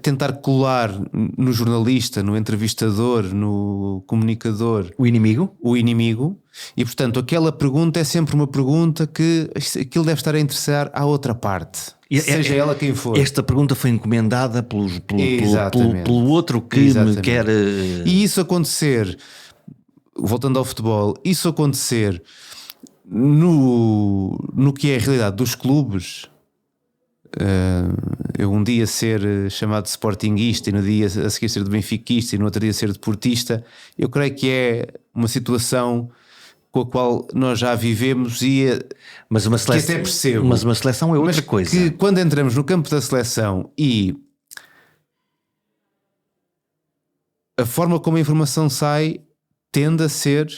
tentar colar no jornalista, no entrevistador, no comunicador o inimigo, e portanto aquela pergunta é sempre uma pergunta que aquilo deve estar a interessar à outra parte, seja ela quem for. Esta pergunta foi encomendada pelo outro que Exatamente. Me quer... E isso acontecer, voltando ao futebol, isso acontecer no que é a realidade dos clubes. Eu um dia ser chamado de sportinguista e no dia a seguir ser de benfiquista e no outro dia ser deportista, eu creio que é uma situação com a qual nós já vivemos mas uma seleção, que até percebo. Mas uma seleção é outra coisa. Que quando entramos no campo da seleção e a forma como a informação sai tende a ser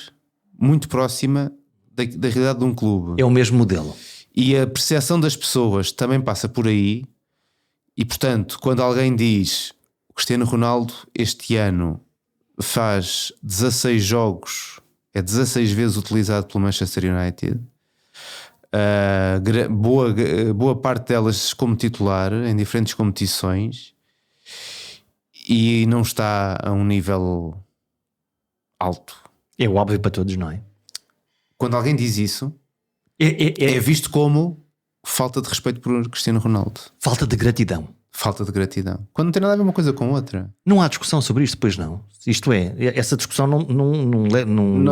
muito próxima da realidade de um clube. É o mesmo modelo. E a percepção das pessoas também passa por aí. E portanto, quando alguém diz o Cristiano Ronaldo este ano faz 16 jogos, é 16 vezes utilizado pelo Manchester United, boa parte delas como titular em diferentes competições, e não está a um nível alto. É óbvio para todos, não é? Quando alguém diz isso, é visto como falta de respeito por Cristiano Ronaldo. Falta de gratidão. Falta de gratidão. Quando não tem nada a ver uma coisa com outra. Não há discussão sobre isto, pois não. Isto é, essa discussão não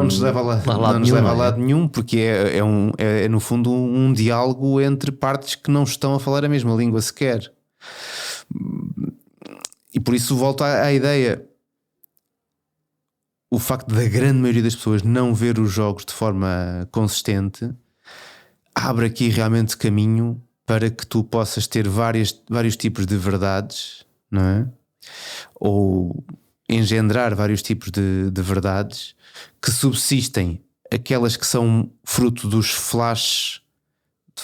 nos leva a lado nenhum, porque é no fundo um diálogo entre partes que não estão a falar a mesma língua sequer. E por isso volto à ideia. O facto da grande maioria das pessoas não ver os jogos de forma consistente abre aqui realmente caminho para que tu possas ter vários tipos de verdades, não é? Ou engendrar vários tipos de verdades que subsistem, aquelas que são fruto dos flashes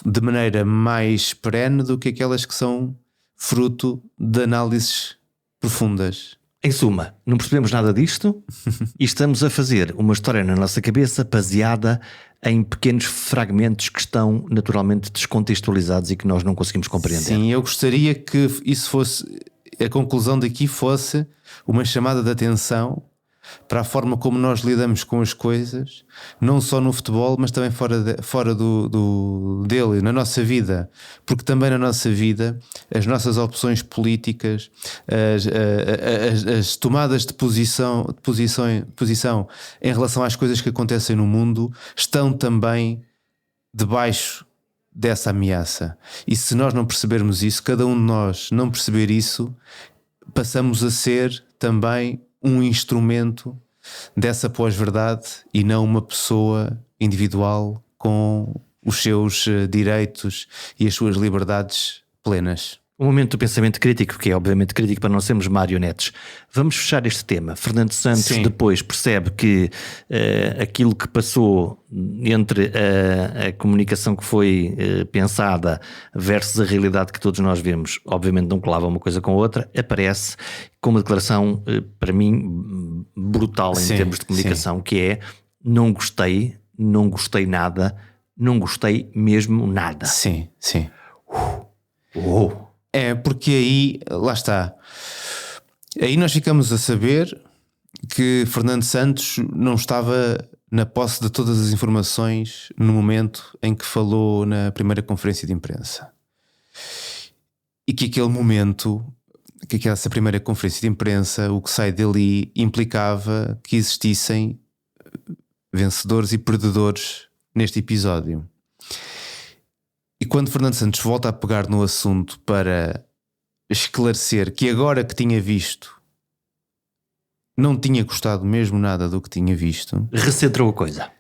de maneira mais perene do que aquelas que são fruto de análises profundas. Em suma, não percebemos nada disto e estamos a fazer uma história na nossa cabeça baseada em pequenos fragmentos que estão naturalmente descontextualizados e que nós não conseguimos compreender. Sim, eu gostaria que isso fosse, a conclusão daqui fosse uma chamada de atenção para a forma como nós lidamos com as coisas, não só no futebol, mas também fora dele, na nossa vida, porque também na nossa vida as nossas opções políticas, as tomadas de posição em relação às coisas que acontecem no mundo estão também debaixo dessa ameaça. E se nós não percebermos isso, cada um de nós não perceber isso, passamos a ser também um instrumento dessa pós-verdade e não uma pessoa individual com os seus direitos e as suas liberdades plenas. Um momento do pensamento crítico, que é obviamente crítico para não sermos marionetes. Vamos fechar este tema. Fernando Santos Sim. Depois percebe que aquilo que passou entre a comunicação que foi pensada versus a realidade que todos nós vemos, obviamente não colava uma coisa com a outra, aparece com uma declaração, para mim, brutal em termos de comunicação, que é: não gostei nada, não gostei mesmo nada. Sim. Uou. É, porque aí, lá está. Aí nós ficamos a saber que Fernando Santos não estava na posse de todas as informações no momento em que falou na primeira conferência de imprensa. E que aquele momento, que essa primeira conferência de imprensa, o que sai dali implicava que existissem vencedores e perdedores neste episódio. E quando Fernando Santos volta a pegar no assunto para esclarecer que agora que tinha visto não tinha gostado mesmo nada do que tinha visto, Recentrou a coisa.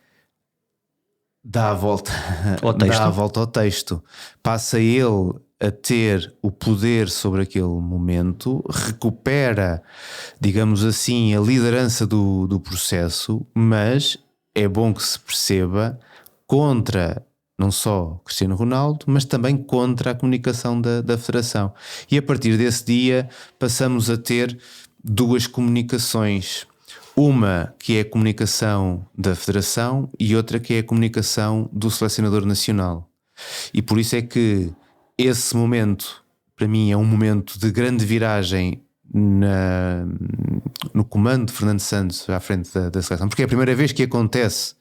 dá a volta ao texto, passa ele a ter o poder sobre aquele momento, recupera, digamos assim, a liderança do processo, mas é bom que se perceba contra não só Cristiano Ronaldo, mas também contra a comunicação da Federação. E a partir desse dia passamos a ter duas comunicações. Uma que é a comunicação da Federação e outra que é a comunicação do selecionador nacional. E por isso é que esse momento, para mim, é um momento de grande viragem no comando de Fernando Santos à frente da seleção. Porque é a primeira vez que acontece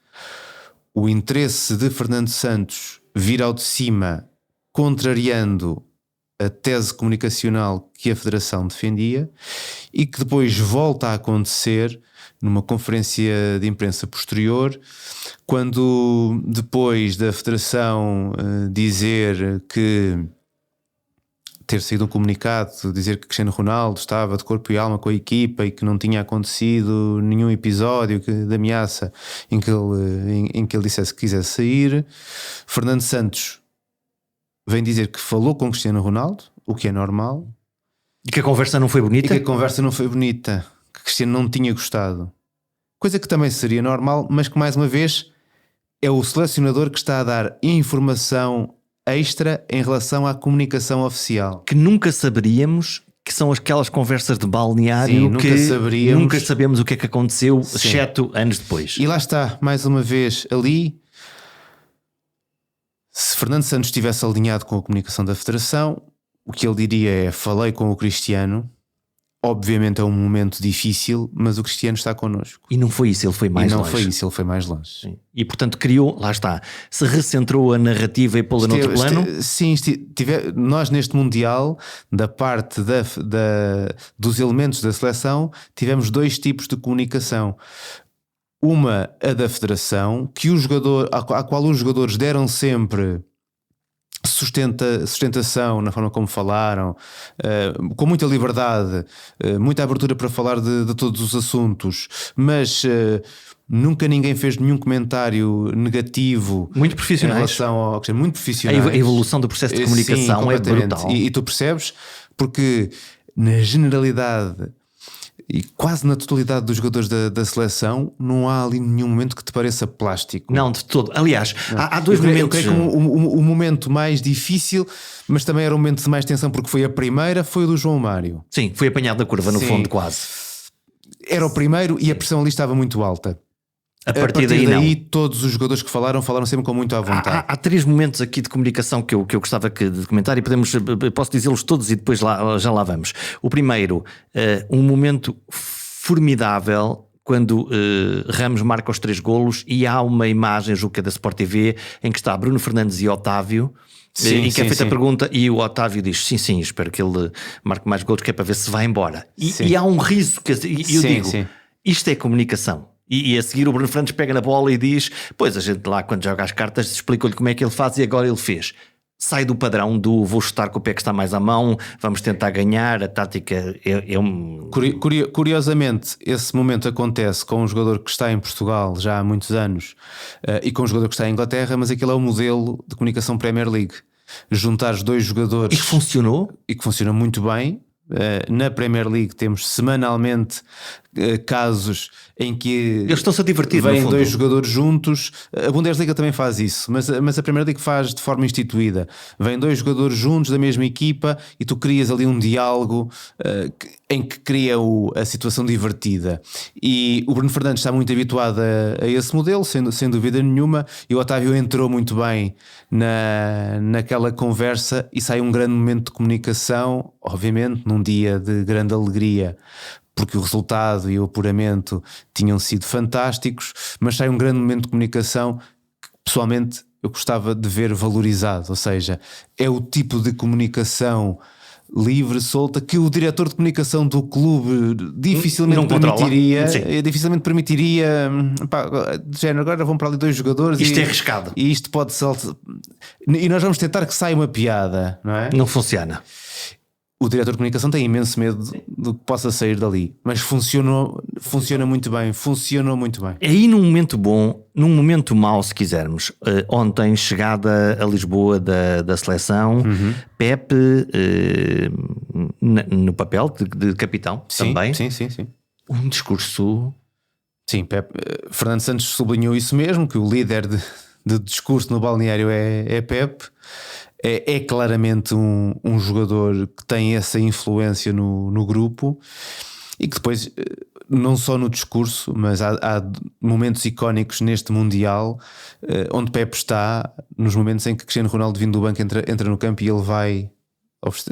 o interesse de Fernando Santos vir ao de cima, contrariando a tese comunicacional que a Federação defendia, e que depois volta a acontecer numa conferência de imprensa posterior, quando depois da Federação dizer que ter saído um comunicado, dizer que Cristiano Ronaldo estava de corpo e alma com a equipa e que não tinha acontecido nenhum episódio de ameaça em que ele dissesse que quisesse sair, Fernando Santos vem dizer que falou com Cristiano Ronaldo, o que é normal. E que a conversa não foi bonita? E que a conversa não foi bonita, que Cristiano não tinha gostado. Coisa que também seria normal, mas que mais uma vez é o selecionador que está a dar informação extra em relação à comunicação oficial. Que nunca saberíamos, que são aquelas conversas de balneário. Sim, que nunca sabemos o que é que aconteceu, exceto anos depois. E lá está, mais uma vez, ali, se Fernando Santos estivesse alinhado com a comunicação da Federação, o que ele diria é: falei com o Cristiano, obviamente é um momento difícil, mas o Cristiano está connosco. E não foi isso, ele foi mais longe. E não foi isso, ele foi mais longe. Sim. E portanto criou, lá está, se recentrou a narrativa e pô-la noutro plano. Nós neste Mundial, da parte dos elementos da seleção, tivemos 2 tipos de comunicação. Uma, a da federação, à qual os jogadores deram sempre sustentação na forma como falaram, com muita liberdade, muita abertura para falar de todos os assuntos, mas nunca ninguém fez nenhum comentário negativo. Muito profissionais. Em relação ao muito profissionais. A evolução do processo de comunicação é brutal. E tu percebes, porque na generalidade e quase na totalidade dos jogadores da seleção não há ali nenhum momento que te pareça plástico. Não, de todo. Aliás, há 2 momentos. Eu creio que o momento mais difícil, mas também era um momento de mais tensão, porque foi o do João Mário. Sim, foi apanhado da curva no fundo quase. Era o primeiro e a pressão ali estava muito alta. A partir daí todos os jogadores que falaram sempre com muito à vontade. Há 3 momentos aqui de comunicação que eu gostava de comentar e posso dizê-los todos e depois já lá vamos. O primeiro, um momento formidável quando Ramos marca os 3 golos e há uma imagem, julgo que é da Sport TV, em que está Bruno Fernandes e Otávio. Em que é feita a pergunta e o Otávio diz sim, espero que ele marque mais golos, que é para ver se vai embora. E há um riso que eu digo, isto é comunicação. E a seguir o Bruno Fernandes pega na bola e diz: pois a gente lá quando joga as cartas explicou-lhe como é que ele faz e agora ele fez. Sai do padrão do vou chutar com o pé que está mais à mão, vamos tentar ganhar, a tática é um... Curiosamente, esse momento acontece com um jogador que está em Portugal já há muitos anos e com um jogador que está em Inglaterra, mas aquele é o modelo de comunicação Premier League. Juntar os 2 jogadores... E que funcionou? E que funciona muito bem. Na Premier League temos semanalmente casos em que eles estão-se a divertir, vêm 2 jogadores juntos. A Bundesliga também faz isso, mas a Premier League faz de forma instituída. Vêm 2 jogadores juntos da mesma equipa e tu crias ali um diálogo em que cria a situação divertida. E o Bruno Fernandes está muito habituado a esse modelo, sem dúvida nenhuma, e o Otávio entrou muito bem naquela conversa e sai um grande momento de comunicação, obviamente num dia de grande alegria, porque o resultado e o apuramento tinham sido fantásticos, mas sai um grande momento de comunicação que pessoalmente eu gostava de ver valorizado, ou seja, é o tipo de comunicação livre, solta, que o diretor de comunicação do clube dificilmente permitiria de género, agora vão para ali 2 jogadores isto é arriscado e isto pode saltar e nós vamos tentar que saia uma piada, não é? Não funciona. O diretor de comunicação tem imenso medo do que possa sair dali, mas funciona muito bem, funcionou muito bem. Aí num momento bom, num momento mau, se quisermos, ontem chegada a Lisboa da seleção, Pepe no papel de capitão, também. Sim. Um discurso... Sim, Pepe, Fernando Santos sublinhou isso mesmo, que o líder de discurso no balneário é Pepe. É claramente um jogador que tem essa influência no grupo e que depois, não só no discurso, mas há momentos icónicos neste Mundial onde Pepe está, nos momentos em que Cristiano Ronaldo vindo do banco entra no campo e ele vai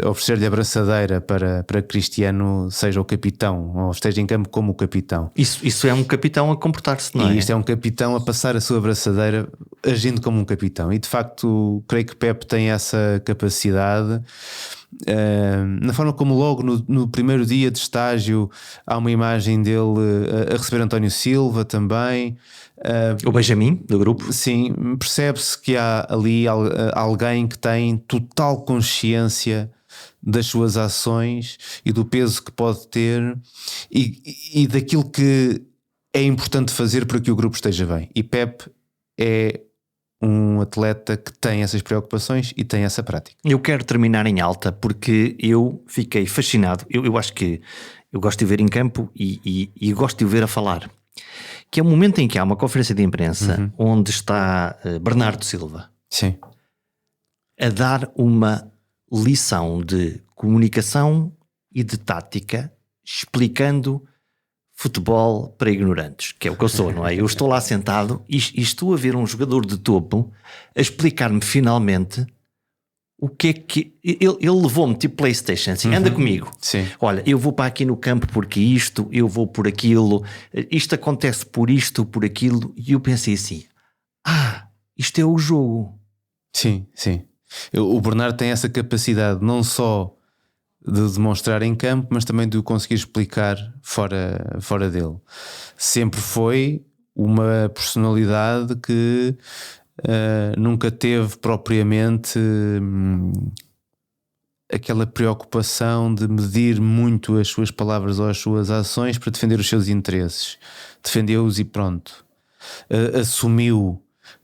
oferecer-lhe a braçadeira para Cristiano seja o capitão ou esteja em campo como o capitão. Isso é um capitão a comportar-se, não é? E isto é um capitão a passar a sua braçadeira agindo como um capitão, e de facto creio que Pepe tem essa capacidade. Na forma como logo no primeiro dia de estágio há uma imagem dele a receber António Silva também, o Benjamin do grupo. Sim, percebe-se que há ali alguém que tem total consciência das suas ações e do peso que pode ter e daquilo que é importante fazer para que o grupo esteja bem. E Pepe é um atleta que tem essas preocupações e tem essa prática. Eu quero terminar em alta porque eu fiquei fascinado. Eu acho que eu gosto de o ver em campo e gosto de o ver a falar. Que é o momento em que há uma conferência de imprensa onde está Bernardo Silva. Sim. A dar uma lição de comunicação e de tática, explicando futebol para ignorantes, que é o que eu sou, não é? Eu estou lá sentado e estou a ver um jogador de topo a explicar-me finalmente o que é que... Ele levou-me tipo PlayStation, assim, anda comigo. Sim. Olha, eu vou para aqui no campo porque isto, eu vou por aquilo, isto acontece por isto, por aquilo. E eu pensei assim, isto é o jogo. Sim, sim. O Bernardo tem essa capacidade não só de demonstrar em campo, mas também de o conseguir explicar fora dele. Sempre foi uma personalidade que nunca teve propriamente aquela preocupação de medir muito as suas palavras ou as suas ações para defender os seus interesses. Defendeu-os e pronto. Assumiu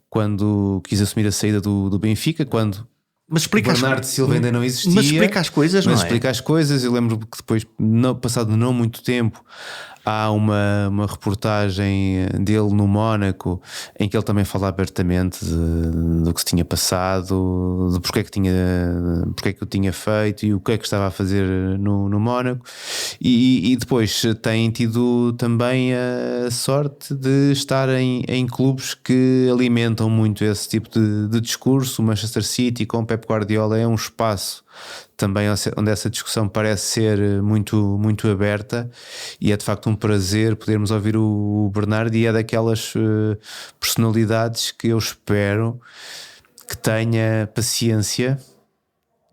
quando quis assumir a saída do Benfica, quando Mas explica Bernardo Silva ainda não existia. Mas explica as coisas, não é? Mas explica as coisas. Eu lembro que depois, passado não muito tempo, há uma reportagem dele no Mónaco em que ele também fala abertamente do que se tinha passado, de porque é que o tinha feito e o que é que estava a fazer no Mónaco. E depois tem tido também a sorte de estar em clubes que alimentam muito esse tipo de discurso. O Manchester City com Pep Guardiola é um espaço também onde essa discussão parece ser muito, muito aberta, e é de facto um prazer podermos ouvir o Bernardo, e é daquelas personalidades que eu espero que tenha paciência,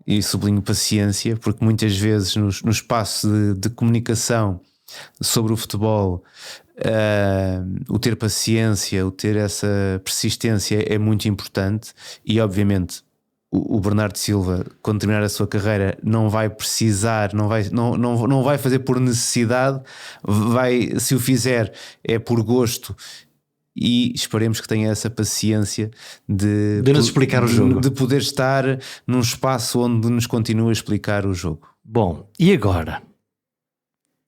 e sublinho paciência, porque muitas vezes no espaço de comunicação sobre o futebol, o ter paciência, o ter essa persistência é muito importante. E obviamente o Bernardo Silva, quando terminar a sua carreira, não vai precisar, não vai fazer por necessidade, se o fizer é por gosto, e esperemos que tenha essa paciência de nos explicar o jogo, de poder estar num espaço onde nos continua a explicar o jogo. Bom, e agora?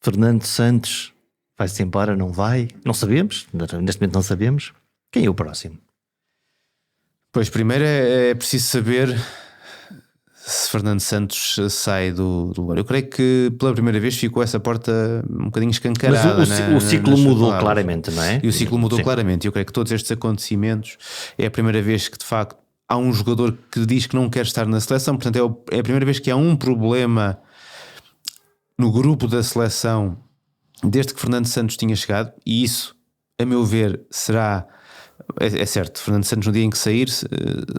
Fernando Santos vai-se embora, não vai? Não sabemos, neste momento não sabemos. Quem é o próximo? Pois, primeiro é preciso saber se Fernando Santos sai do lugar. Eu creio que pela primeira vez ficou essa porta um bocadinho escancarada. Mas o ciclo mudou claramente, não é? E o ciclo mudou Sim. claramente. Eu creio que todos estes acontecimentos é a primeira vez que de facto há um jogador que diz que não quer estar na seleção. Portanto é a primeira vez que há um problema no grupo da seleção desde que Fernando Santos tinha chegado. E isso, a meu ver, será... É certo, Fernando Santos no dia em que sair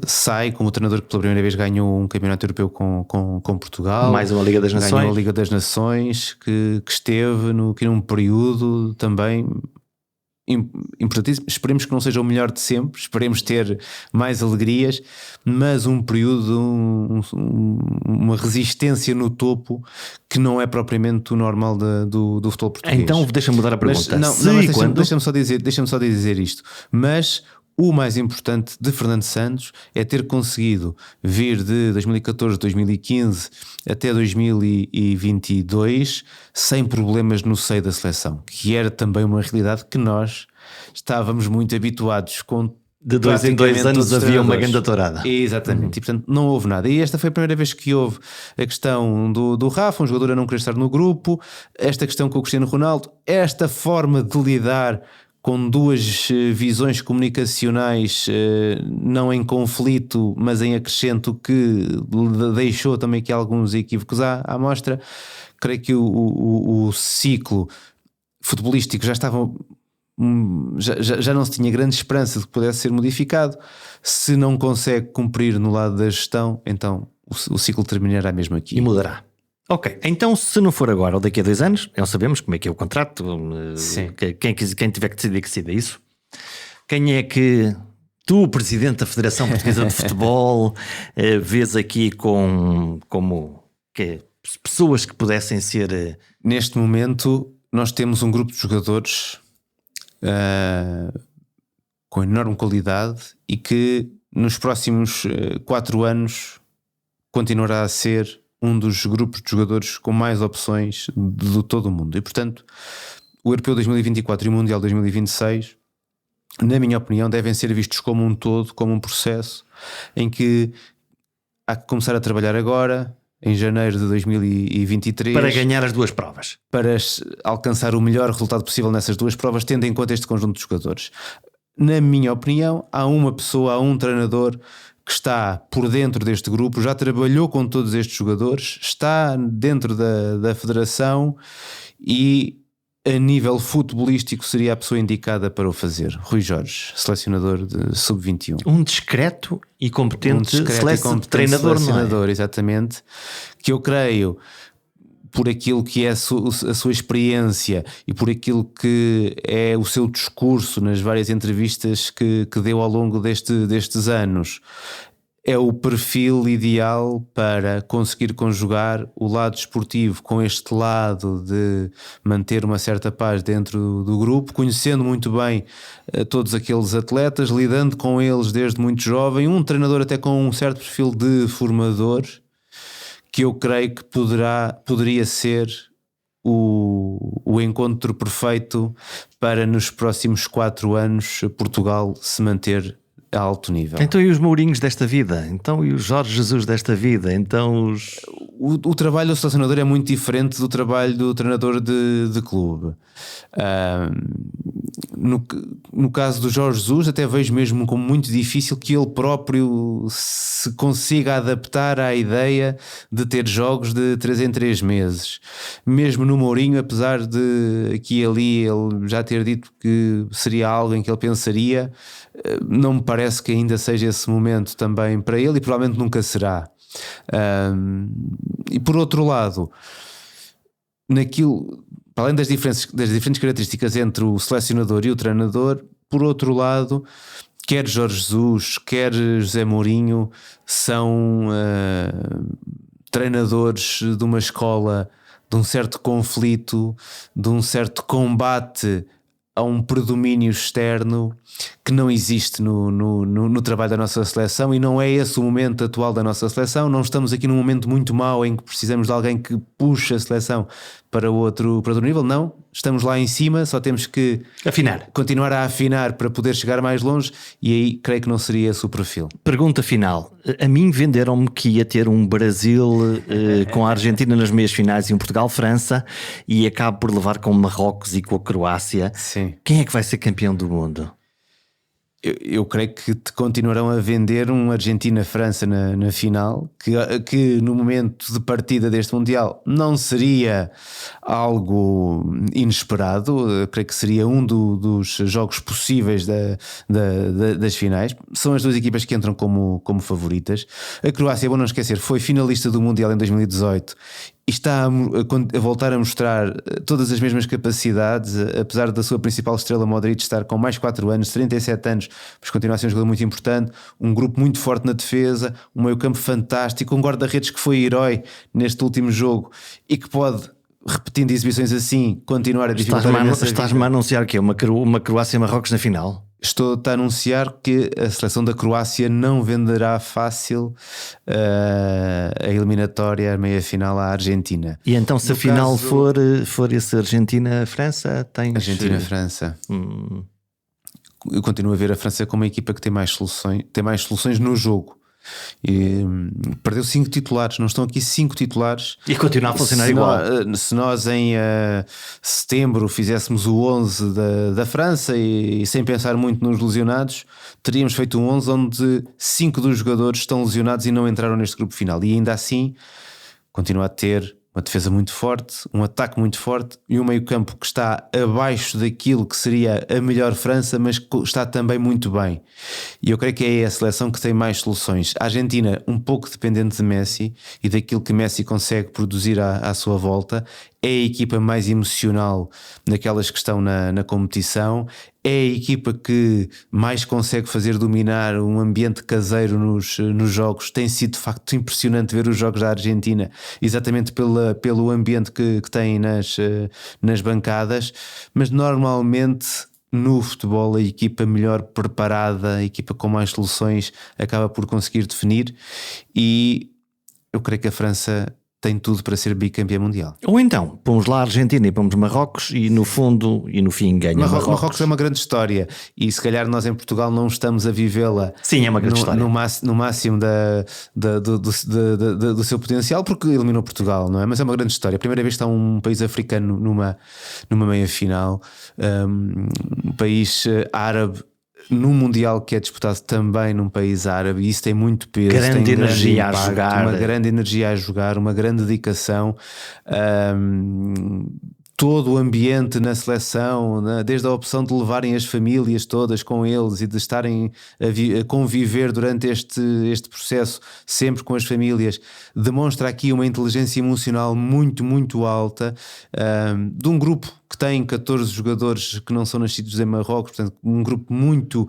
sai como treinador que pela primeira vez ganhou um campeonato europeu com Portugal, mais uma Liga das Nações, ganhou a Liga das Nações, que esteve num período também importantíssimo. Esperemos que não seja o melhor de sempre, esperemos ter mais alegrias, mas um período, uma resistência no topo que não é propriamente o normal do futebol português. Então deixa-me mudar a pergunta. Deixa-me só dizer isto. Mas o mais importante de Fernando Santos é ter conseguido vir de 2014, 2015 até 2022 sem problemas no seio da seleção, que era também uma realidade que nós estávamos muito habituados com. De 2 em 2 anos havia uma grande tourada. Exatamente, e portanto não houve nada. E esta foi a primeira vez que houve a questão do Rafa, um jogador a não querer estar no grupo, esta questão com o Cristiano Ronaldo, esta forma de lidar com duas visões comunicacionais não em conflito, mas em acrescento, que deixou também aqui alguns equívocos à mostra. Creio que o ciclo futebolístico já estava... Já não se tinha grande esperança de que pudesse ser modificado. Se não consegue cumprir no lado da gestão, então o ciclo terminará mesmo aqui. E mudará. Ok, então se não for agora ou daqui a 2 anos, não sabemos como é que é o contrato. Sim. Quem tiver que decidir, que decida isso. Quem é que tu, Presidente da Federação Portuguesa de Futebol, vês aqui como pessoas que pudessem ser... Neste momento nós temos um grupo de jogadores com enorme qualidade e que nos próximos 4 anos continuará a ser um dos grupos de jogadores com mais opções de todo o mundo. E portanto o Europeu 2024 e o Mundial 2026, na minha opinião, devem ser vistos como um todo, como um processo em que há que começar a trabalhar agora, em janeiro de 2023, para ganhar as 2 provas, para alcançar o melhor resultado possível nessas 2 provas, tendo em conta este conjunto de jogadores. Na minha opinião, há uma pessoa, há um treinador que está por dentro deste grupo, já trabalhou com todos estes jogadores, está dentro da federação e a nível futebolístico seria a pessoa indicada para o fazer. Rui Jorge, selecionador de sub-21. Um discreto e competente, treinador, selecionador, não é? Exatamente, que eu creio, por aquilo que é a sua experiência e por aquilo que é o seu discurso nas várias entrevistas que deu ao longo destes anos, é o perfil ideal para conseguir conjugar o lado esportivo com este lado de manter uma certa paz dentro do grupo, conhecendo muito bem todos aqueles atletas, lidando com eles desde muito jovem, um treinador até com um certo perfil de formador, que eu creio que poderia ser o encontro perfeito para nos próximos 4 anos Portugal se manter a alto nível. Então e os Mourinhos desta vida? Então e os Jorge Jesus desta vida? Então os... O trabalho do selecionador é muito diferente do trabalho do treinador de clube. No caso do Jorge Jesus, até vejo mesmo como muito difícil que ele próprio se consiga adaptar à ideia de ter jogos de 3 em 3 meses. Mesmo no Mourinho, apesar de aqui e ali ele já ter dito que seria algo em que ele pensaria, não me parece que ainda seja esse momento também para ele e provavelmente nunca será. E por outro lado, para além das diferentes características entre o selecionador e o treinador, por outro lado, quer Jorge Jesus, quer José Mourinho são treinadores de uma escola de um certo conflito, de um certo combate a um predomínio externo que não existe no trabalho da nossa seleção, e não é esse o momento atual da nossa seleção. Não estamos aqui num momento muito mau em que precisamos de alguém que puxe a seleção para outro nível, não, estamos lá em cima, só temos que continuar a afinar para poder chegar mais longe, e aí creio que não seria esse o perfil. Pergunta final: a mim venderam-me que ia ter um Brasil com a Argentina nas meias finais e um Portugal-França, e acabo por levar com Marrocos e com a Croácia. Sim. Quem é que vai ser campeão do mundo? Eu creio que te continuarão a vender um Argentina-França na final, que no momento de partida deste Mundial não seria algo inesperado. Eu creio que seria um dos jogos possíveis das finais. São as duas equipas que entram como favoritas. A Croácia, é bom não esquecer, foi finalista do Mundial em 2018 e está a voltar a mostrar todas as mesmas capacidades, apesar da sua principal estrela Modric estar com mais 4 anos, 37 anos, mas continua a ser um jogador muito importante, um grupo muito forte na defesa, um meio-campo fantástico, um guarda-redes que foi herói neste último jogo e que pode, repetindo exibições assim, continuar a dificultar. Estás-me a anunciar que é uma Croácia-Marrocos na final? Estou-te a anunciar que a seleção da Croácia não venderá fácil a eliminatória, a meia-final à Argentina. E então, se a final for esse Argentina-França, tens... Argentina-França. Eu continuo a ver a França como uma equipa que tem mais soluções no jogo. E perdeu 5 titulares, não estão aqui 5 titulares e continua a funcionar igual. Se nós em setembro fizéssemos o 11 da França e sem pensar muito nos lesionados, teríamos feito um 11 onde 5 dos jogadores estão lesionados e não entraram neste grupo final, e ainda assim continua a ter uma defesa muito forte, um ataque muito forte e um meio-campo que está abaixo daquilo que seria a melhor França, mas que está também muito bem. E eu creio que é a seleção que tem mais soluções. A Argentina, um pouco dependente de Messi e daquilo que Messi consegue produzir à sua volta, é a equipa mais emocional naquelas que estão na competição, é a equipa que mais consegue fazer dominar um ambiente caseiro nos jogos. Tem sido de facto impressionante ver os jogos da Argentina, exatamente pelo ambiente que tem nas bancadas, mas normalmente no futebol a equipa melhor preparada, a equipa com mais soluções acaba por conseguir definir, e eu creio que a França tem tudo para ser bicampeã mundial. Ou então, pomos lá a Argentina e pomos Marrocos e no fundo e no fim ganha Marrocos. Marrocos é uma grande história e se calhar nós em Portugal não estamos a vivê-la. Sim, é uma grande história. No máximo do seu potencial, porque eliminou Portugal, não é? Mas é uma grande história. A primeira vez que está um país africano numa meia final, um país árabe num Mundial que é disputado também num país árabe, e isso tem muito peso, Grande tem energia grande a impacto, jogar. uma grande energia a jogar, uma grande dedicação. Todo o ambiente na seleção, desde a opção de levarem as famílias todas com eles e de estarem a conviver durante este processo sempre com as famílias, demonstra aqui uma inteligência emocional muito, muito alta, de um grupo que tem 14 jogadores que não são nascidos em Marrocos, portanto um grupo muito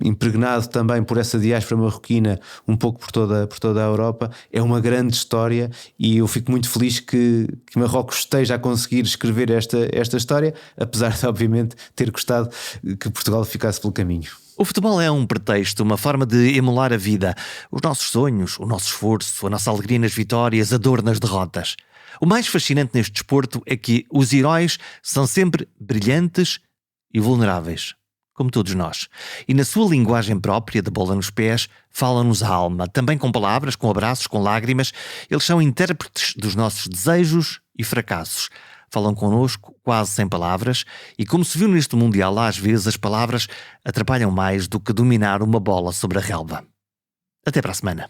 impregnado também por essa diáspora marroquina, um pouco por toda a Europa. É uma grande história e eu fico muito feliz que Marrocos esteja a conseguir escrever esta história, apesar de obviamente ter gostado que Portugal ficasse pelo caminho. O futebol é um pretexto, uma forma de emular a vida, os nossos sonhos, o nosso esforço, a nossa alegria nas vitórias, a dor nas derrotas. O mais fascinante neste desporto é que os heróis são sempre brilhantes e vulneráveis, como todos nós. E na sua linguagem própria, de bola nos pés, falam-nos a alma, também com palavras, com abraços, com lágrimas. Eles são intérpretes dos nossos desejos e fracassos. Falam connosco quase sem palavras e, como se viu neste Mundial, às vezes as palavras atrapalham mais do que dominar uma bola sobre a relva. Até para a semana.